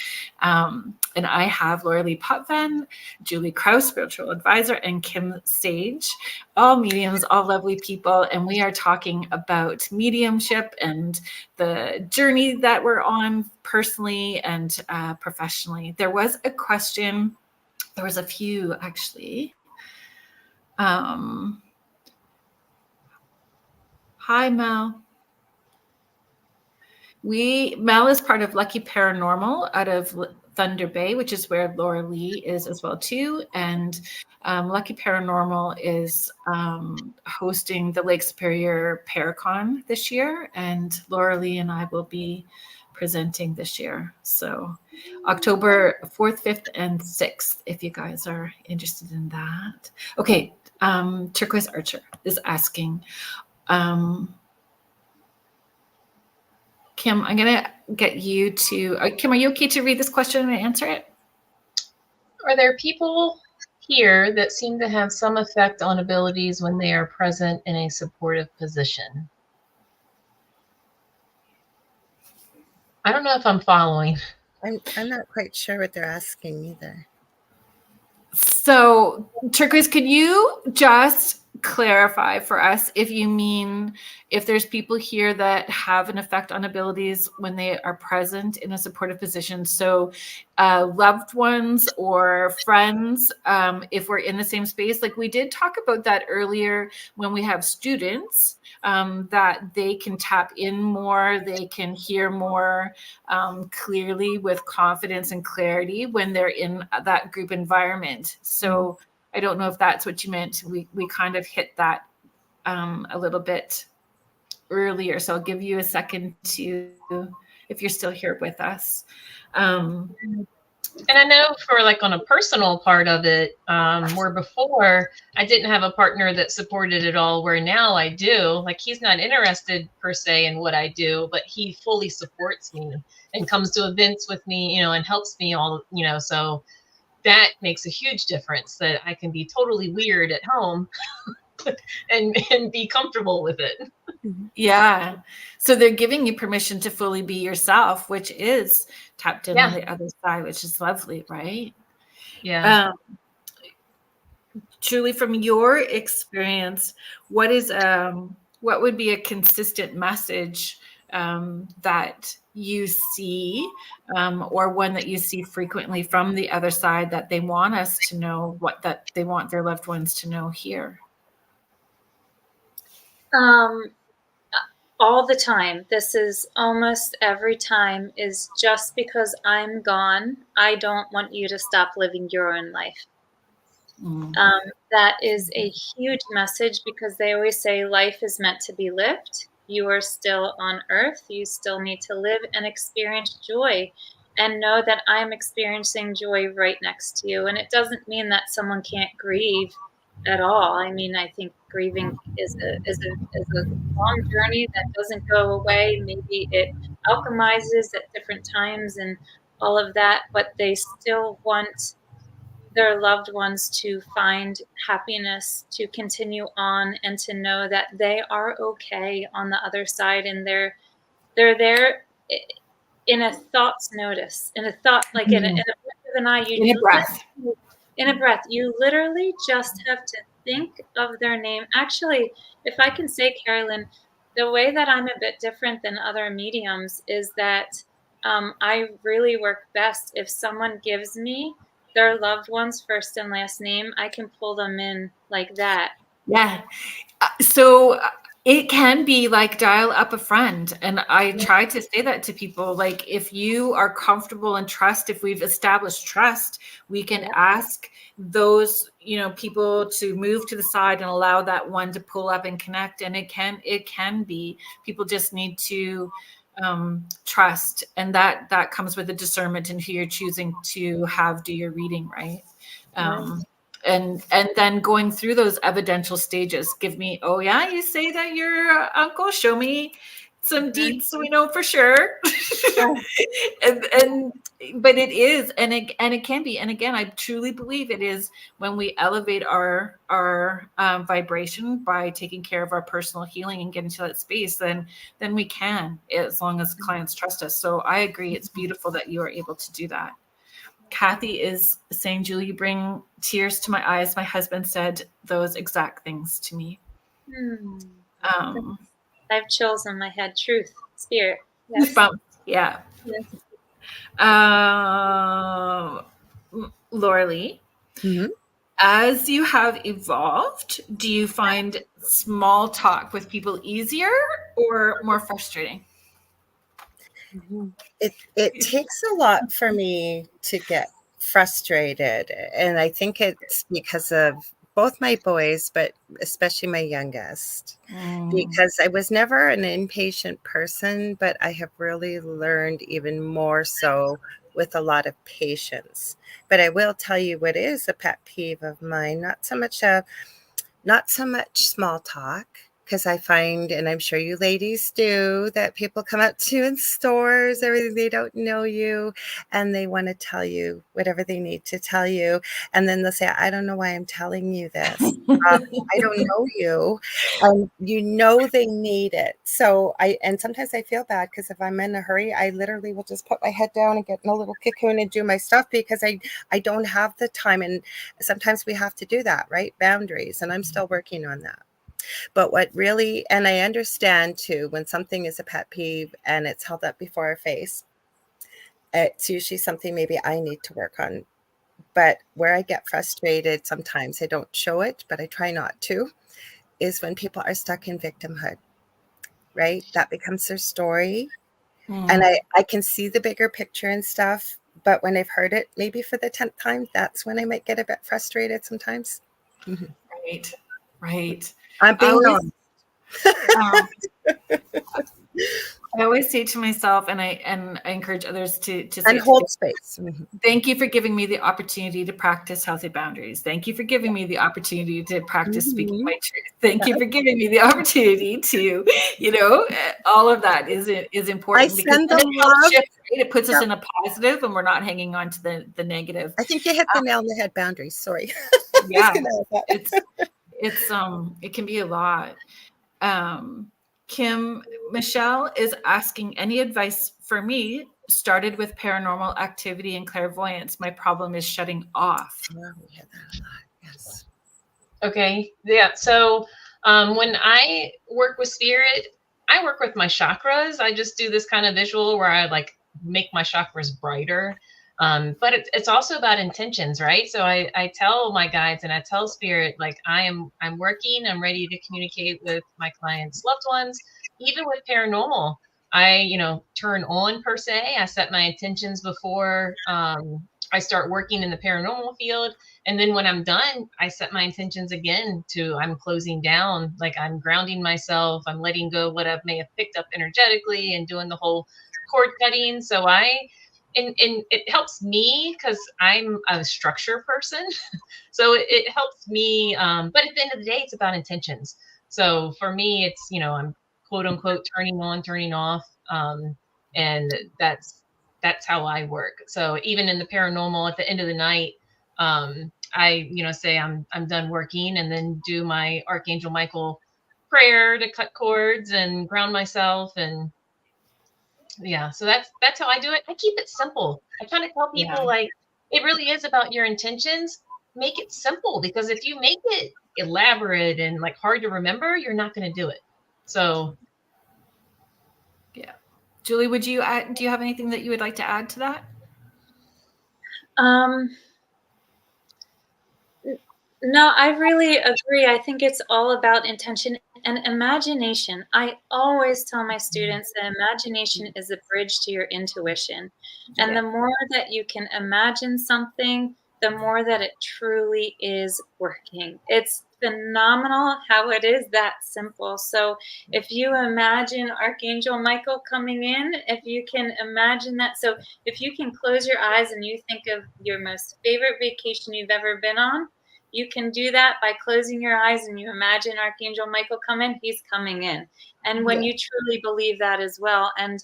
And I have Lorilei Potvin, Julie Kraus, spiritual advisor, and Kim Sage, all mediums, all lovely people. And we are talking about mediumship and the journey that we're on personally and professionally. There was a question. There was a few, actually. Hi, Mel. Mel is part of Lucky Paranormal out of Thunder Bay, which is where Lorilei is as well too. And Lucky Paranormal is hosting the Lake Superior Paracon this year, and Lorilei and I will be presenting this year. So October 4th, 5th, and 6th, if you guys are interested in that. Okay, Turquoise Archer is asking, Kim, I'm going to get you to, Kim, are you okay to read this question and answer it? Are there people here that seem to have some effect on abilities when they are present in a supportive position? I don't know if I'm following. I'm not quite sure what they're asking either. So, Turquoise, could you just clarify for us if you mean if there's people here that have an effect on abilities when they are present in a supportive position? So, loved ones or friends, if we're in the same space, like we did talk about that earlier when we have students, that they can tap in more, they can hear more clearly with confidence and clarity when they're in that group environment. So I don't know if that's what you meant. We kind of hit that a little bit earlier. So I'll give you a second to, if you're still here with us. And I know for like on a personal part of it, where before I didn't have a partner that supported it all, where now I do. Like he's not interested per se in what I do, but he fully supports me and comes to events with me, and helps me all, so that makes a huge difference that I can be totally weird at home and be comfortable with it. Yeah. So they're giving you permission to fully be yourself, which is tapped in on the other side, which is lovely, right? Yeah. Julie, from your experience, what would be a consistent message that you see, or one that you see frequently from the other side that they want us to know, that they want their loved ones to know here? All the time. This is almost every time, is just because I'm gone, I don't want you to stop living your own life. That is a huge message, because they always say life is meant to be lived. You are still on earth. You still need to live and experience joy, and know that I'm experiencing joy right next to you. And it doesn't mean that someone can't grieve at all. I mean, I think grieving is a long journey that doesn't go away. Maybe it alchemizes at different times and all of that, but they still want their loved ones to find happiness, to continue on, and to know that they are okay on the other side, and they're there in a thought's notice, in a thought, like in a blink of an eye. In a breath. In a breath. You literally just have to think of their name. Actually, if I can say, Carolyn, the way that I'm a bit different than other mediums is that I really work best if someone gives me their loved one's first and last name. I can pull them in like that. Yeah. So it can be like dial up a friend. And I try to say that to people. Like, if you are comfortable and trust, if we've established trust, we can ask those, people to move to the side and allow that one to pull up and connect. And it can be, people just need to trust. And that comes with a discernment in who you're choosing to have do your reading, right? And then going through those evidential stages. Give me, oh yeah, you say that your uncle, show me some deets so we know for sure. But it is, and it can be, and again, I truly believe it is when we elevate our vibration by taking care of our personal healing and getting to that space, then we can, as long as clients trust us. So I agree, it's beautiful that you are able to do that. Kathy is saying, Julie, you bring tears to my eyes. My husband said those exact things to me. I have chills on my head. Truth, spirit. Yes. Yeah. Yes. Lorilei, as you have evolved, do you find small talk with people easier or more frustrating? It takes a lot for me to get frustrated, and I think it's because of both my boys, but especially my youngest, because I was never an impatient person, but I have really learned even more so with a lot of patience. But I will tell you what is a pet peeve of mine, not so much small talk, because I find, and I'm sure you ladies do, that people come up to you in stores, everything, they don't know you, and they want to tell you whatever they need to tell you. And then they'll say, I don't know why I'm telling you this. I don't know you. You know they need it. So and sometimes I feel bad because if I'm in a hurry, I literally will just put my head down and get in a little cocoon and do my stuff because I don't have the time. And sometimes we have to do that, right? Boundaries. And I'm still working on that. But what really, and I understand too, when something is a pet peeve and it's held up before our face, it's usually something maybe I need to work on. But where I get frustrated, sometimes I don't show it, but I try not to, is when people are stuck in victimhood, right? That becomes their story. And I can see the bigger picture and stuff. But when I've heard it, maybe for the 10th time, that's when I might get a bit frustrated sometimes. Right. Right. I'm being honest. I always say to myself, and I encourage others to say, and hold space. Thank you for giving me the opportunity to practice healthy boundaries. Thank you for giving me the opportunity to practice speaking my truth. Thank you for giving me the opportunity to, all of that is important because it helps shift, right? It puts us in a positive, and we're not hanging on to the negative. I think you hit the nail on the head. Boundaries. Sorry. Yeah, it can be a lot. Michelle is asking, any advice for me? Started with paranormal activity and clairvoyance. My problem is shutting off. Oh, we had that a lot. Yes. Okay. Yeah. So when I work with spirit, I work with my chakras. I just do this kind of visual where I like make my chakras brighter. But it's also about intentions, right? So I tell my guides and I tell spirit, like I'm working, I'm ready to communicate with my clients' loved ones. Even with paranormal, I turn on per se. I set my intentions before I start working in the paranormal field. And then when I'm done, I set my intentions again to I'm closing down, like I'm grounding myself, I'm letting go what I may have picked up energetically and doing the whole cord cutting. So and it helps me because I'm a structure person. So it helps me. But at the end of the day, it's about intentions. So for me, it's, I'm quote unquote turning on, turning off. And that's how I work. So even in the paranormal, at the end of the night, I, say I'm done working and then do my Archangel Michael prayer to cut cords and ground myself. And yeah, so that's how I do it. I keep it simple. I kind of tell people like it really is about your intentions. Make it simple, because if you make it elaborate and like hard to remember, you're not going to do it. So yeah. Julie, do you have anything that you would like to add to that? No, I really agree. I think it's all about intention and imagination. I always tell my students that imagination is a bridge to your intuition. And the more that you can imagine something, the more that it truly is working. It's phenomenal how it is that simple. So if you imagine Archangel Michael coming in, if you can imagine that, so if you can close your eyes and you think of your most favorite vacation you've ever been on, you can do that by closing your eyes and you imagine Archangel Michael come in, he's coming in. And when you truly believe that as well. And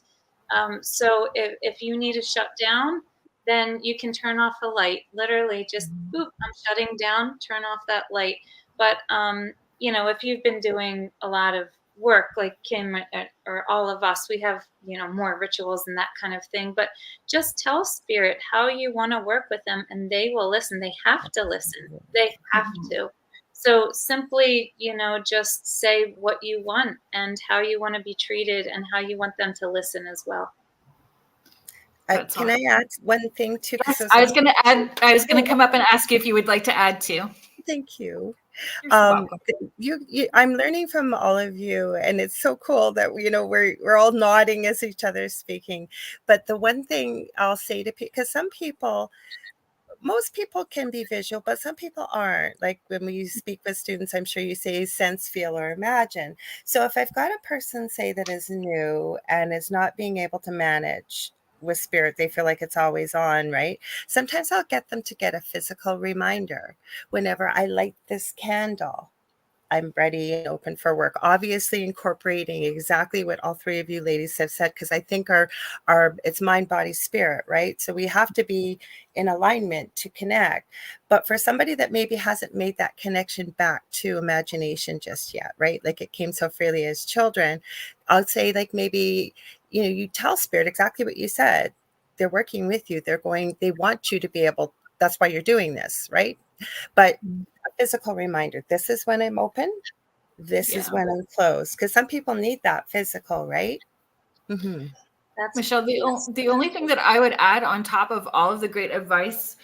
so if you need to shut down, then you can turn off a light. Literally just, boop, I'm shutting down, turn off that light. But, if you've been doing a lot of work like Kim or all of us, we have, more rituals and that kind of thing. But just tell spirit how you want to work with them and they will listen. They have to listen. They have to. So simply, just say what you want and how you want to be treated and how you want them to listen as well. Can I add one thing too? Yes, I was going to come up and ask you if you would like to add too. Thank you. I'm learning from all of you, and it's so cool that we're all nodding as each other is speaking. But the one thing I'll say to people, because most people can be visual, but some people aren't. Like when we speak with students, I'm sure you say sense, feel, or imagine. So if I've got a person, say, that is new and is not being able to manage with spirit, they feel like it's always on, right? Sometimes I'll get them to get a physical reminder. Whenever I light this candle, I'm ready and open for work. Obviously, incorporating exactly what all three of you ladies have said, because I think our it's mind, body, spirit, right? So we have to be in alignment to connect. But for somebody that maybe hasn't made that connection back to imagination just yet, right? Like it came so freely as children, I'll say like maybe, you tell spirit exactly what you said. They're working with you. They want you to be able, that's why you're doing this, right? But a physical reminder, this is when I'm open, this is when I'm closed. Because some people need that physical, right? Mm-hmm. That's Michelle, the only thing that I would add on top of all of the great advice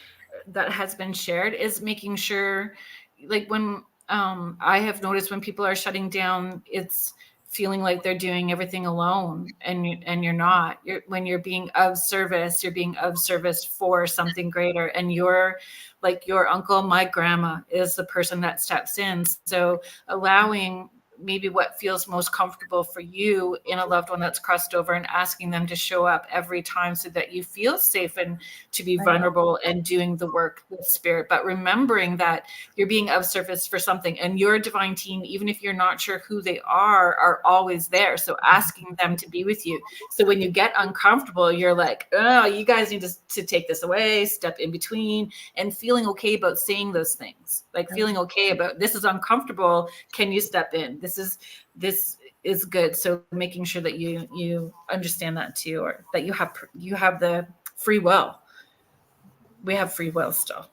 that has been shared is making sure, like when I have noticed when people are shutting down, it's feeling like they're doing everything alone, and you're not. When you're being of service, you're being of service for something greater, and you're like your uncle, my grandma is the person that steps in. So allowing maybe what feels most comfortable for you in a loved one that's crossed over, and asking them to show up every time so that you feel safe and to be vulnerable and doing the work with spirit. But remembering that you're being of service for something, and your divine team, even if you're not sure who they are always there. So asking them to be with you. So when you get uncomfortable, you're like, oh, you guys need to take this away, step in between, and feeling okay about saying those things, like feeling okay about, this is uncomfortable, can you step in, this is good. So making sure that you understand that too, or that you have the free will. We have free will still.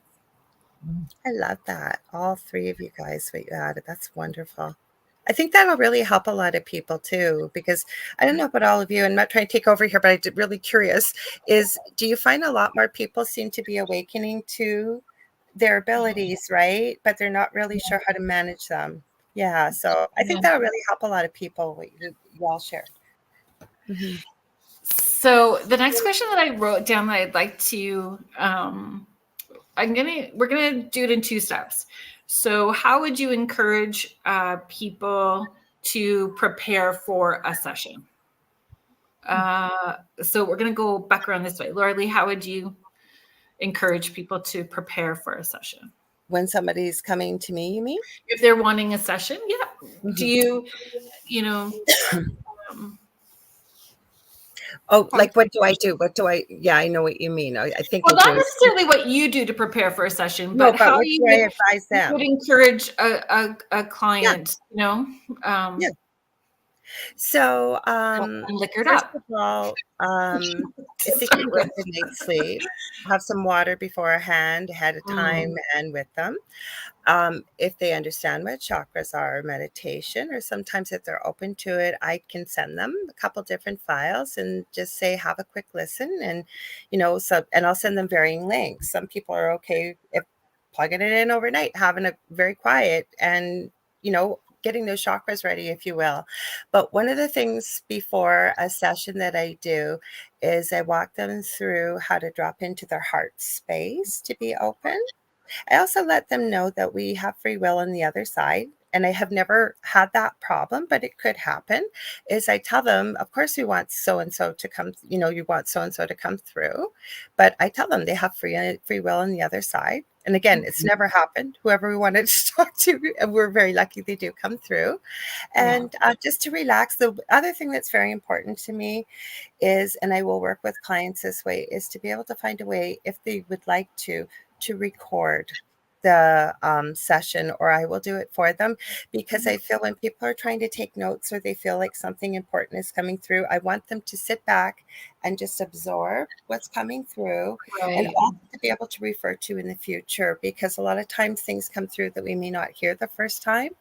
I love that. All three of you guys, what you added, that's wonderful. I think that'll really help a lot of people too, because I don't know about all of you, and I'm not trying to take over here, but I'm really curious, do you find a lot more people seem to be awakening to their abilities, right? But they're not really sure how to manage them. Yeah. So I think that'll really help a lot of people, what you all shared. Mm-hmm. So the next question that I wrote down that I'd like to, we're gonna do it in 2 steps. So how would you encourage people to prepare for a session? So we're gonna go back around this way. Lorilei, how would you encourage people to prepare for a session? When somebody's coming to me, you mean? If they're wanting a session, yeah. Mm-hmm. Do you know? Like what do I do? Yeah, I know what you mean. I think Well, not necessarily what you do to prepare for a session, but how what you do I advise them? would encourage a client, Yeah. So, liquored first up. of all, if they can get a night's sleep, have some water beforehand, ahead of time, and with them. If they understand what chakras are, meditation, or sometimes if they're open to it, I can send them a couple different files and just say, have a quick listen. And, and I'll send them varying links. Some people are okay if plugging it in overnight, having a very quiet and, getting those chakras ready, if you will. But one of the things before a session that I do is I walk them through how to drop into their heart space to be open. I also let them know that we have free will on the other side. And I have never had that problem, but it could happen. Is I tell them, of course, we want so and so to come, you want so and so to come through. But I tell them they have free will on the other side. And again, it's never happened. Whoever we wanted to talk to, and we're very lucky they do come through. And just to relax. The other thing that's very important to me is, and I will work with clients this way, is to be able to find a way, if they would like to record the session, or I will do it for them, because I feel when people are trying to take notes or they feel like something important is coming through, I want them to sit back and just absorb what's coming through, and also to be able to refer to in the future, because a lot of times things come through that we may not hear the first time.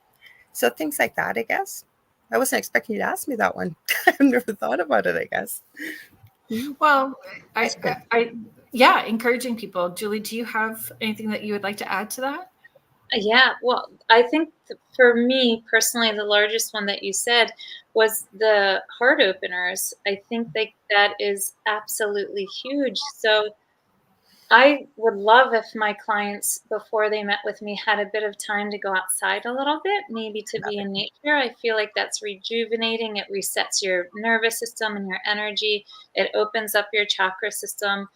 So things like that, I guess. I wasn't expecting you to ask me that one. I've never thought about it, I guess. Well, encouraging people. Julie, do you have anything that you would like to add to that? Yeah, well, I think for me personally, the largest one that you said was the heart openers. I think that is absolutely huge. So I would love if my clients, before they met with me, had a bit of time to go outside a little bit, maybe to be in nature. I feel like that's rejuvenating. It resets your nervous system and your energy. It opens up your chakra system.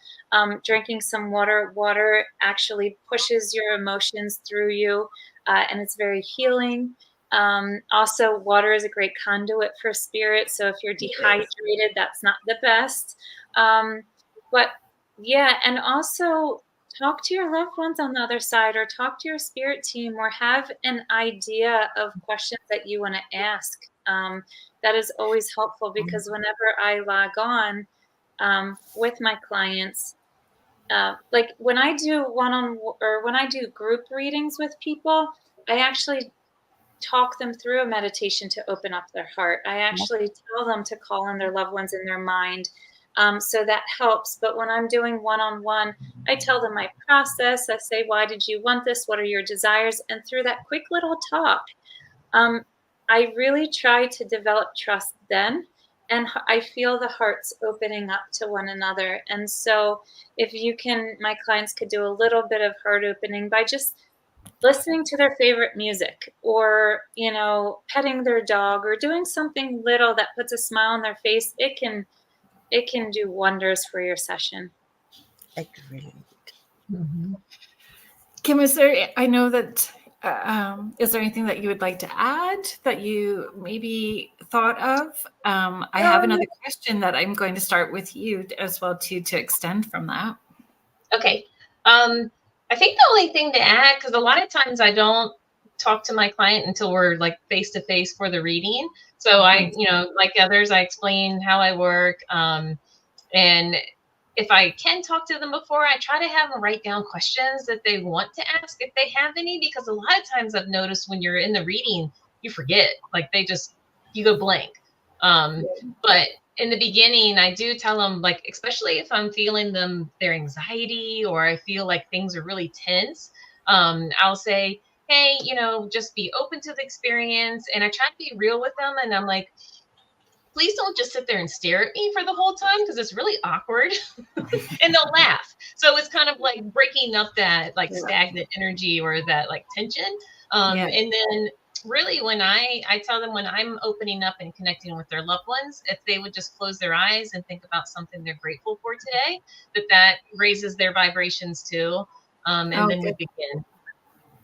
Drinking some water. Water actually pushes your emotions through you, and it's very healing. Also, water is a great conduit for spirit. So if you're dehydrated, that's not the best. But yeah, and also talk to your loved ones on the other side, or talk to your spirit team, or have an idea of questions that you want to ask. That is always helpful, because whenever I log on with my clients, like when I do when I do group readings with people, I actually talk them through a meditation to open up their heart. I actually tell them to call in their loved ones in their mind. So that helps. But when I'm doing one-on-one, I tell them my process. I say, why did you want this? What are your desires? And through that quick little talk, I really try to develop trust then. And I feel the hearts opening up to one another. And so if you can, my clients could do a little bit of heart opening by just listening to their favorite music, or petting their dog, or doing something little that puts a smile on their face. It can do wonders for your session. Agreed. Kim, I know that is there anything that you would like to add that you maybe thought of? I have another question that I'm going to start with you as well too, to extend from that. Okay. I think the only thing to add, because a lot of times I don't talk to my client until we're like face to face for the reading. So I, like others, I explain how I work. And if I can talk to them before, I try to have them write down questions that they want to ask if they have any, because a lot of times I've noticed when you're in the reading, you forget, like you go blank. But in the beginning, I do tell them, like, especially if I'm feeling their anxiety, or I feel like things are really tense, I'll say, hey, just be open to the experience. And I try to be real with them. And I'm like, please don't just sit there and stare at me for the whole time, because it's really awkward. And they'll laugh. So it's kind of like breaking up that like stagnant energy, or that like tension. And then really when I tell them, when I'm opening up and connecting with their loved ones, if they would just close their eyes and think about something they're grateful for today, that raises their vibrations too. And then we begin.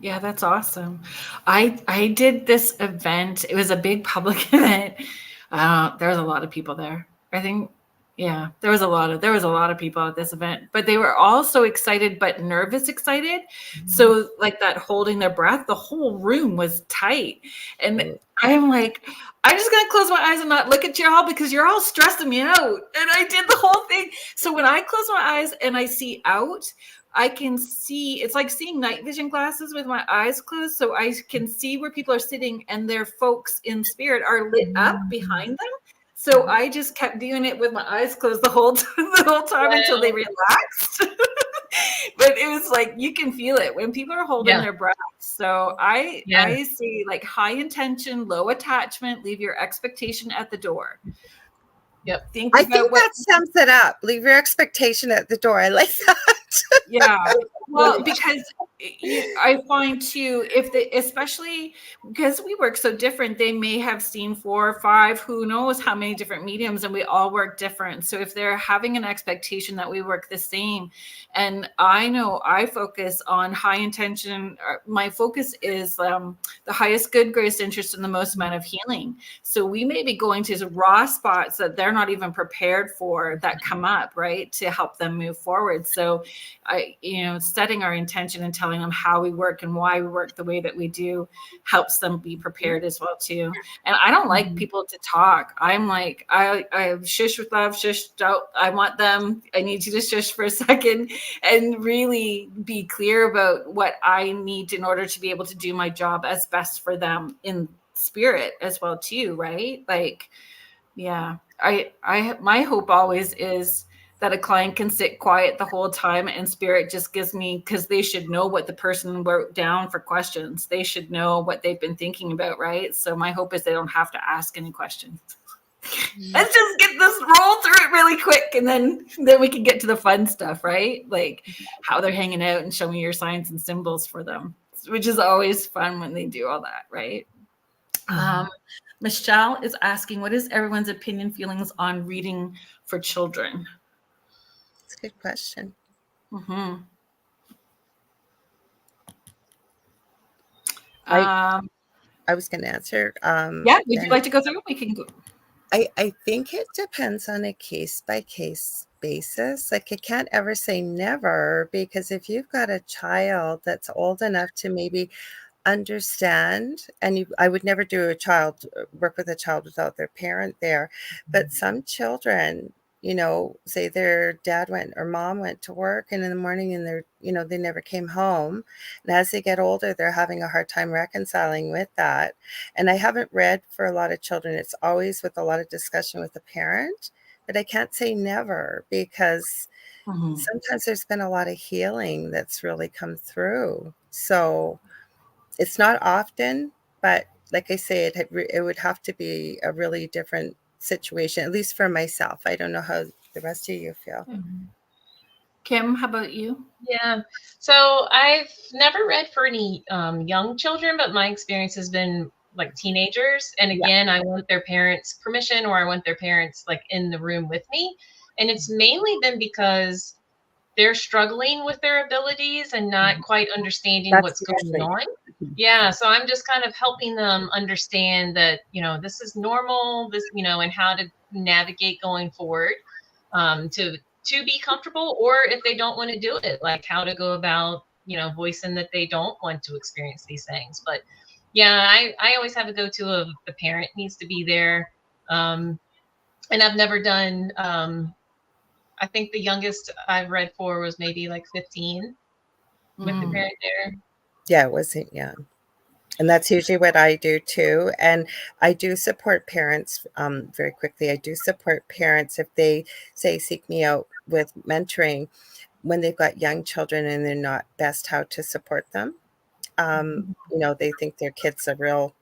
Yeah, that's awesome. I did this event. It was a big public event. There was a lot of people there. I think, yeah, there was a lot of people at this event, but they were all so excited, but nervous excited. So like that holding their breath, the whole room was tight. And I'm like, I'm just going to close my eyes and not look at you all, because you're all stressing me out. And I did the whole thing. So when I close my eyes and I see out, I can see, it's like seeing night vision glasses with my eyes closed. So I can see where people are sitting, and their folks in spirit are lit up behind them. So I just kept doing it with my eyes closed the whole time until they relaxed. But it was like, you can feel it when people are holding their breath. So I see like high intention, low attachment, leave your expectation at the door. Yep. I think that sums it up. Leave your expectation at the door. I like that. Yeah. Well, because I find too, especially because we work so different, they may have seen 4 or 5, who knows how many different mediums, and we all work different. So if they're having an expectation that we work the same, and I know I focus on high intention, my focus is the highest good, greatest interest, and the most amount of healing. So we may be going to raw spots that they're not even prepared for, that come up, right, to help them move forward. So setting our intention and telling them how we work and why we work the way that we do helps them be prepared as well too. And I don't like people to talk. I'm like, I shush with love, shush out. I want them. I need you to shush for a second and really be clear about what I need in order to be able to do my job as best for them in spirit as well too, right? Like, yeah, my hope always is that a client can sit quiet the whole time, and spirit just gives me, because they should know what the person wrote down for questions. They should know what they've been thinking about, right? So my hope is they don't have to ask any questions. Let's just get this, roll through it really quick, and then we can get to the fun stuff, right? Like how they're hanging out and showing your signs and symbols for them, which is always fun when they do all that, right? Michelle is asking, what is everyone's opinion, feelings on reading for children? That's a good question. I was going to answer. Yeah, would you like to go through? We can go. I think it depends on a case by case basis. Like, I can't ever say never, because if you've got a child that's old enough to maybe understand, and I would never do work with a child without their parent there, but some children, say their dad went or mom went to work, and in the morning, and they never came home, and as they get older, they're having a hard time reconciling with that. And I haven't read for a lot of children, it's always with a lot of discussion with the parent, but I can't say never, because sometimes there's been a lot of healing that's really come through. So it's not often, but like I say, it would have to be a really different situation, at least for myself. I don't know how the rest of you feel. Kim, how about you? Yeah. So I've never read for any young children, but my experience has been like teenagers. And again, I want their parents' permission, or I want their parents like in the room with me. And it's mainly been because they're struggling with their abilities and not quite understanding what's going on. Yeah. So I'm just kind of helping them understand that, this is normal, and how to navigate going forward, to be comfortable, or if they don't want to do it, like how to go about, voicing that they don't want to experience these things. But yeah, I always have a go-to of the parent needs to be there. And I've never done, I think the youngest I've read for was maybe like 15 with the parent there. Yeah, it wasn't young. And that's usually what I do too. And I do support parents very quickly. I do support parents if they say seek me out with mentoring when they've got young children and they're not best how to support them. They think their kid's a real,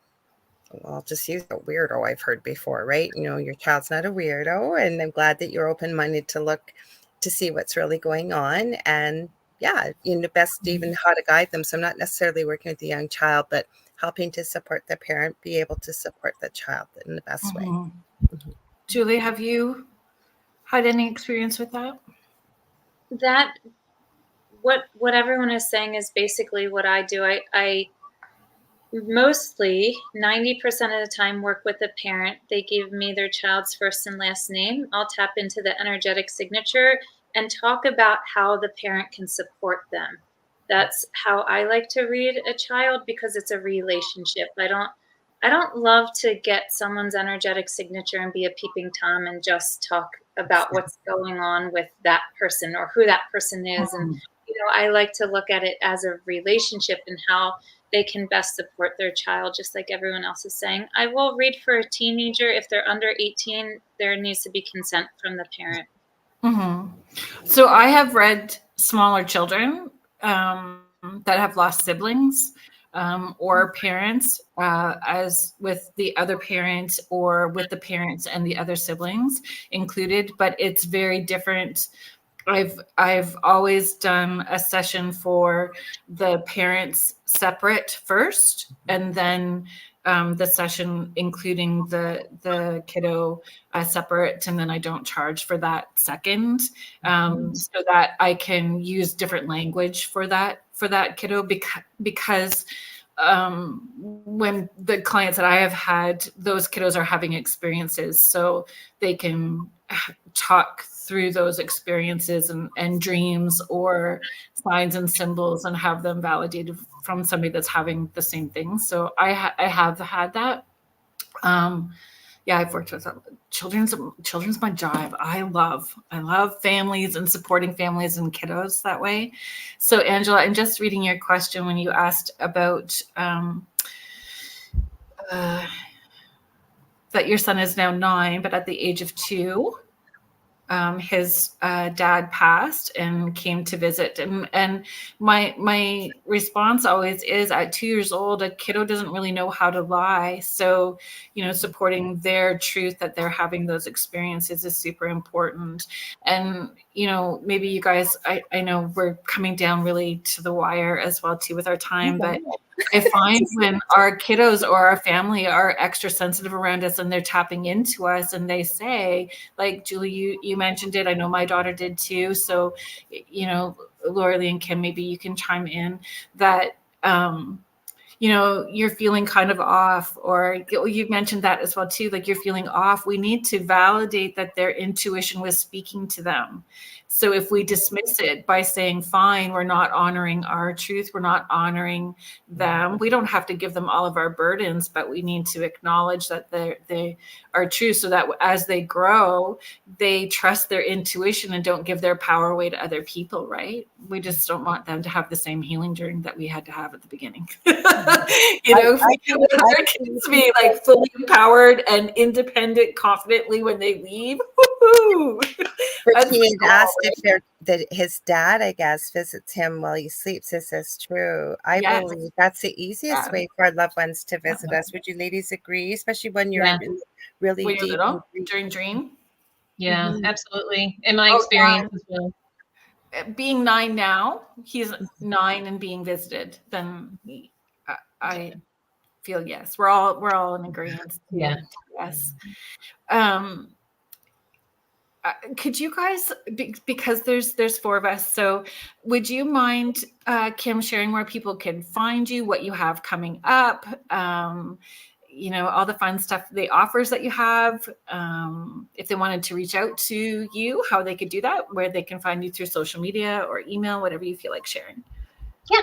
well, I'll just use a weirdo I've heard before, right? Your child's not a weirdo. And I'm glad that you're open-minded to look to see what's really going on. And yeah, best even how to guide them. So I'm not necessarily working with the young child, but helping to support the parent be able to support the child in the best way. Julie, have you had any experience with that? What everyone is saying is basically what I do. I mostly 90% of the time work with a parent. They give me their child's first and last name. I'll tap into the energetic signature and talk about how the parent can support them. That's how I like to read a child, because it's a relationship. I don't love to get someone's energetic signature and be a peeping Tom and just talk about what's going on with that person or who that person is. And I like to look at it as a relationship and how they can best support their child, just like everyone else is saying. I will read for a teenager. If they're under 18, there needs to be consent from the parent. So I have read smaller children that have lost siblings or parents, as with the other parents or with the parents and the other siblings included, but it's very different. I've always done a session for the parents separate first, and then the session including the kiddo separate, and then I don't charge for that second, so that I can use different language for that kiddo, because when the clients that I have had, those kiddos are having experiences, so they can talk through those experiences and dreams or signs and symbols and have them validated from somebody that's having the same thing. So I have had that. Yeah, I've worked with children's my job. I love families and supporting families and kiddos that way. So Angela, I'm just reading your question when you asked about that your son is now 9, but at the age of 2, his dad passed and came to visit, and my response always is, at 2 years old, a kiddo doesn't really know how to lie. So, supporting their truth that they're having those experiences is super important. And, maybe you guys, I know we're coming down really to the wire as well too with our time, but I find when our kiddos or our family are extra sensitive around us and they're tapping into us and they say, like Julie, you mentioned it. I know my daughter did too. So, Lorilei and Kim, maybe you can chime in that, you're feeling kind of off, or you mentioned that as well too, like you're feeling off, we need to validate that their intuition was speaking to them. So if we dismiss it by saying, fine, we're not honoring our truth, we're not honoring them, we don't have to give them all of our burdens, but we need to acknowledge that they are true, so that as they grow, they trust their intuition and don't give their power away to other people, right? We just don't want them to have the same healing journey that we had to have at the beginning. If we want our kids to be like fully empowered and independent confidently when they leave, woo-hoo. But he had asked if that his dad, I guess, visits him while he sleeps. Is this true? I believe that's the easiest way for our loved ones to visit us. Would you ladies agree? Especially when you're really when deep you're little, during dream. Yeah, absolutely. In my experience as well. Being 9 now, he's 9 and being visited, then I feel yes. We're all in agreement. Yeah. Yes. Could you guys, because there's 4 of us, so would you mind, Kim, sharing where people can find you, what you have coming up, all the fun stuff, the offers that you have, if they wanted to reach out to you, how they could do that, where they can find you through social media or email, whatever you feel like sharing? Yeah,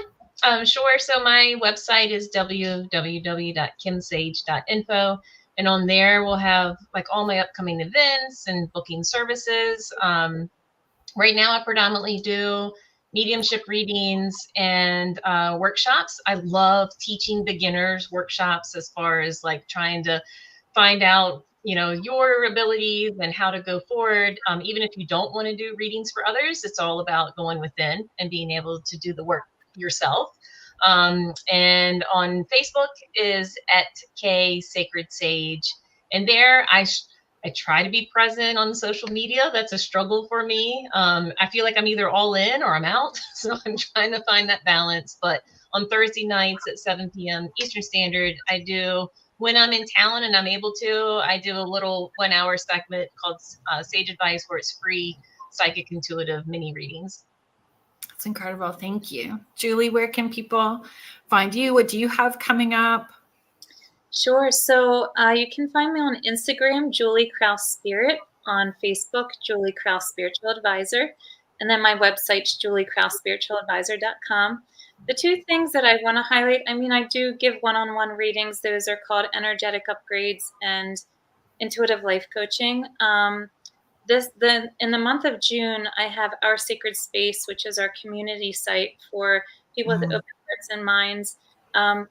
sure. So my website is www.kimsage.info. And on there, we'll have like all my upcoming events and booking services. Right now, I predominantly do mediumship readings and workshops. I love teaching beginners workshops as far as like trying to find out, your abilities and how to go forward. Even if you don't want to do readings for others, it's all about going within and being able to do the work yourself. And on Facebook is at K Sacred Sage. And there I try to be present on social media. That's a struggle for me. I feel like I'm either all in or I'm out. So I'm trying to find that balance. But on Thursday nights at 7 p.m. Eastern Standard, when I'm in town and I'm able to, I do a little 1-hour segment called Sage Advice, where it's free psychic intuitive mini readings. That's incredible. Thank you. Julie, where can people find you? What do you have coming up? Sure. So you can find me on Instagram, Julie Kraus Spirit, on Facebook, Julie Kraus Spiritual Advisor, and then my website's juliekrausspiritualadvisor.com. The 2 things that I want to highlight, I do give one-on-one readings. Those are called energetic upgrades and intuitive life coaching. In the month of June, I have Our Sacred Space, which is our community site for people with open hearts and minds.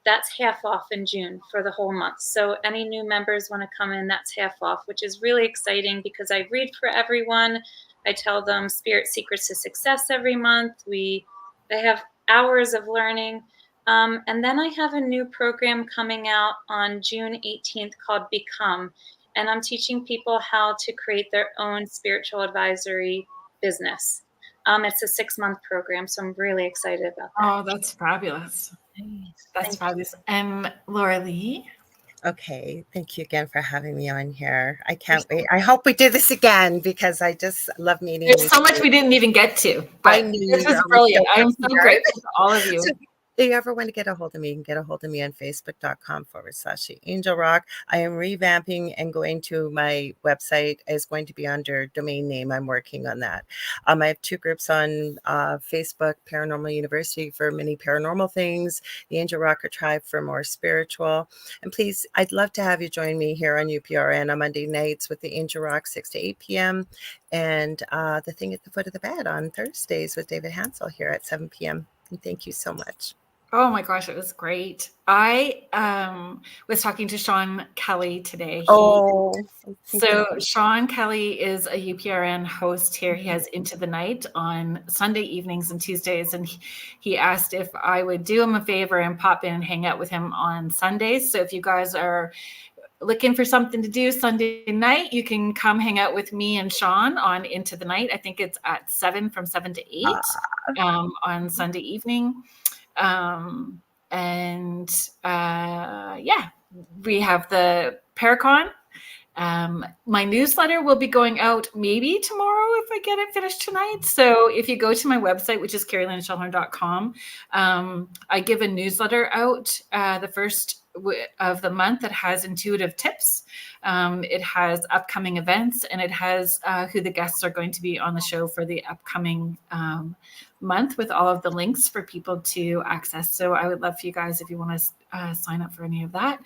That's half off in June for the whole month. So any new members want to come in, that's half off, which is really exciting because I read for everyone. I tell them Spirit Secrets to Success every month. They have hours of learning. And then I have a new program coming out on June 18th called Become. And I'm teaching people how to create their own spiritual advisory business. It's a 6-month program, so I'm really excited about that. Oh, that's fabulous. That's fabulous. And Lorilei? Okay, thank you again for having me on here. I can't wait. I hope we do this again because I just love meeting you. There's so much we didn't even get to, but this was brilliant. I am so grateful to all of you. So, if you ever want to get a hold of me, you can get a hold of me on facebook.com/Angel Rock. I am revamping and going to my website is going to be under domain name. I'm working on that. I have 2 groups on Facebook, Paranormal University for many paranormal things, the Angel Rocker Tribe for more spiritual. And please, I'd love to have you join me here on UPRN on Monday nights with the Angel Rock 6 to 8 p.m. and the Thing at the Foot of the Bed on Thursdays with David Hansel here at 7 p.m. And thank you so much. Oh my gosh, it was great. I was talking to Sean Kelly today. So Sean Kelly is a UPRN host here. He has Into the Night on Sunday evenings and Tuesdays. And he asked if I would do him a favor and pop in and hang out with him on Sundays. So if you guys are looking for something to do Sunday night, you can come hang out with me and Sean on Into the Night. I think it's at 7 from 7 to 8 on Sunday evening. We have the Paracon My newsletter will be going out maybe tomorrow if I get it finished tonight. So if you go to my website, which is carolynashellhorn.com, I give a newsletter out the first of the month that has intuitive tips. It has upcoming events, and it has who the guests are going to be on the show for the upcoming month, with all of the links for people to access. So I would love for you guys, if you want to sign up for any of that,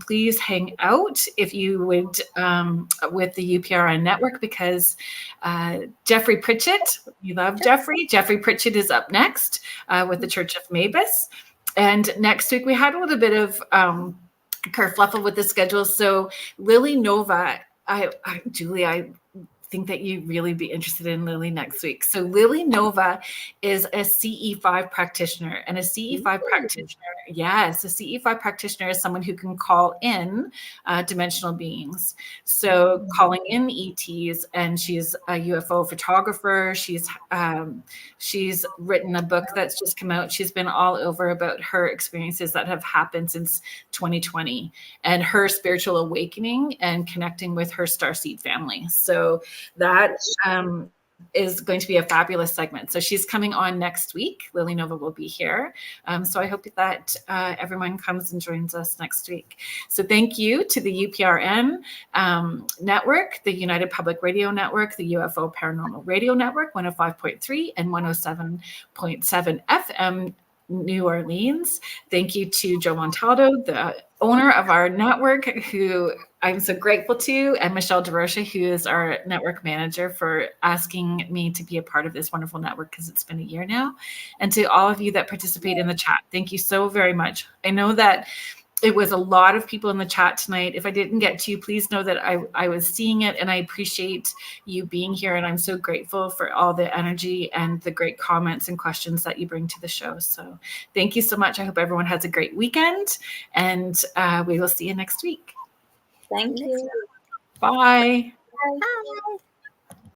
please hang out if you would with the UPRN network, because Jeffrey Pritchett, we love Jeffrey. Jeffrey Pritchett is up next with the Church of Mavis. And next week we had a little bit of kerfluffle with the schedule. So Lily Nova, Julie, I think that you'd really be interested in Lily next week. So Lily Nova is a CE5 practitioner, and a CE5 practitioner, yes, a CE5 practitioner is someone who can call in dimensional beings. So calling in ETs, and she's a UFO photographer. She's written a book that's just come out. She's been all over about her experiences that have happened since 2020 and her spiritual awakening and connecting with her starseed family. So that is going to be a fabulous segment. So she's coming on next week. Lily Nova will be here. So I hope that everyone comes and joins us next week. So thank you to the UPRN network, the United Public Radio Network, the UFO Paranormal Radio Network, 105.3 and 107.7 FM New Orleans. Thank you to Joe Montaldo, the owner of our network, who I'm so grateful to, and Michelle DeRocha, who is our network manager, for asking me to be a part of this wonderful network, because it's been a year now. And to all of you that participate in the chat, thank you so very much. I know that it was a lot of people in the chat tonight. If I didn't get to you, please know that I was seeing it, and I appreciate you being here. And I'm so grateful for all the energy and the great comments and questions that you bring to the show. So thank you so much. I hope everyone has a great weekend, and we will see you next week. Thank you. Bye. Bye.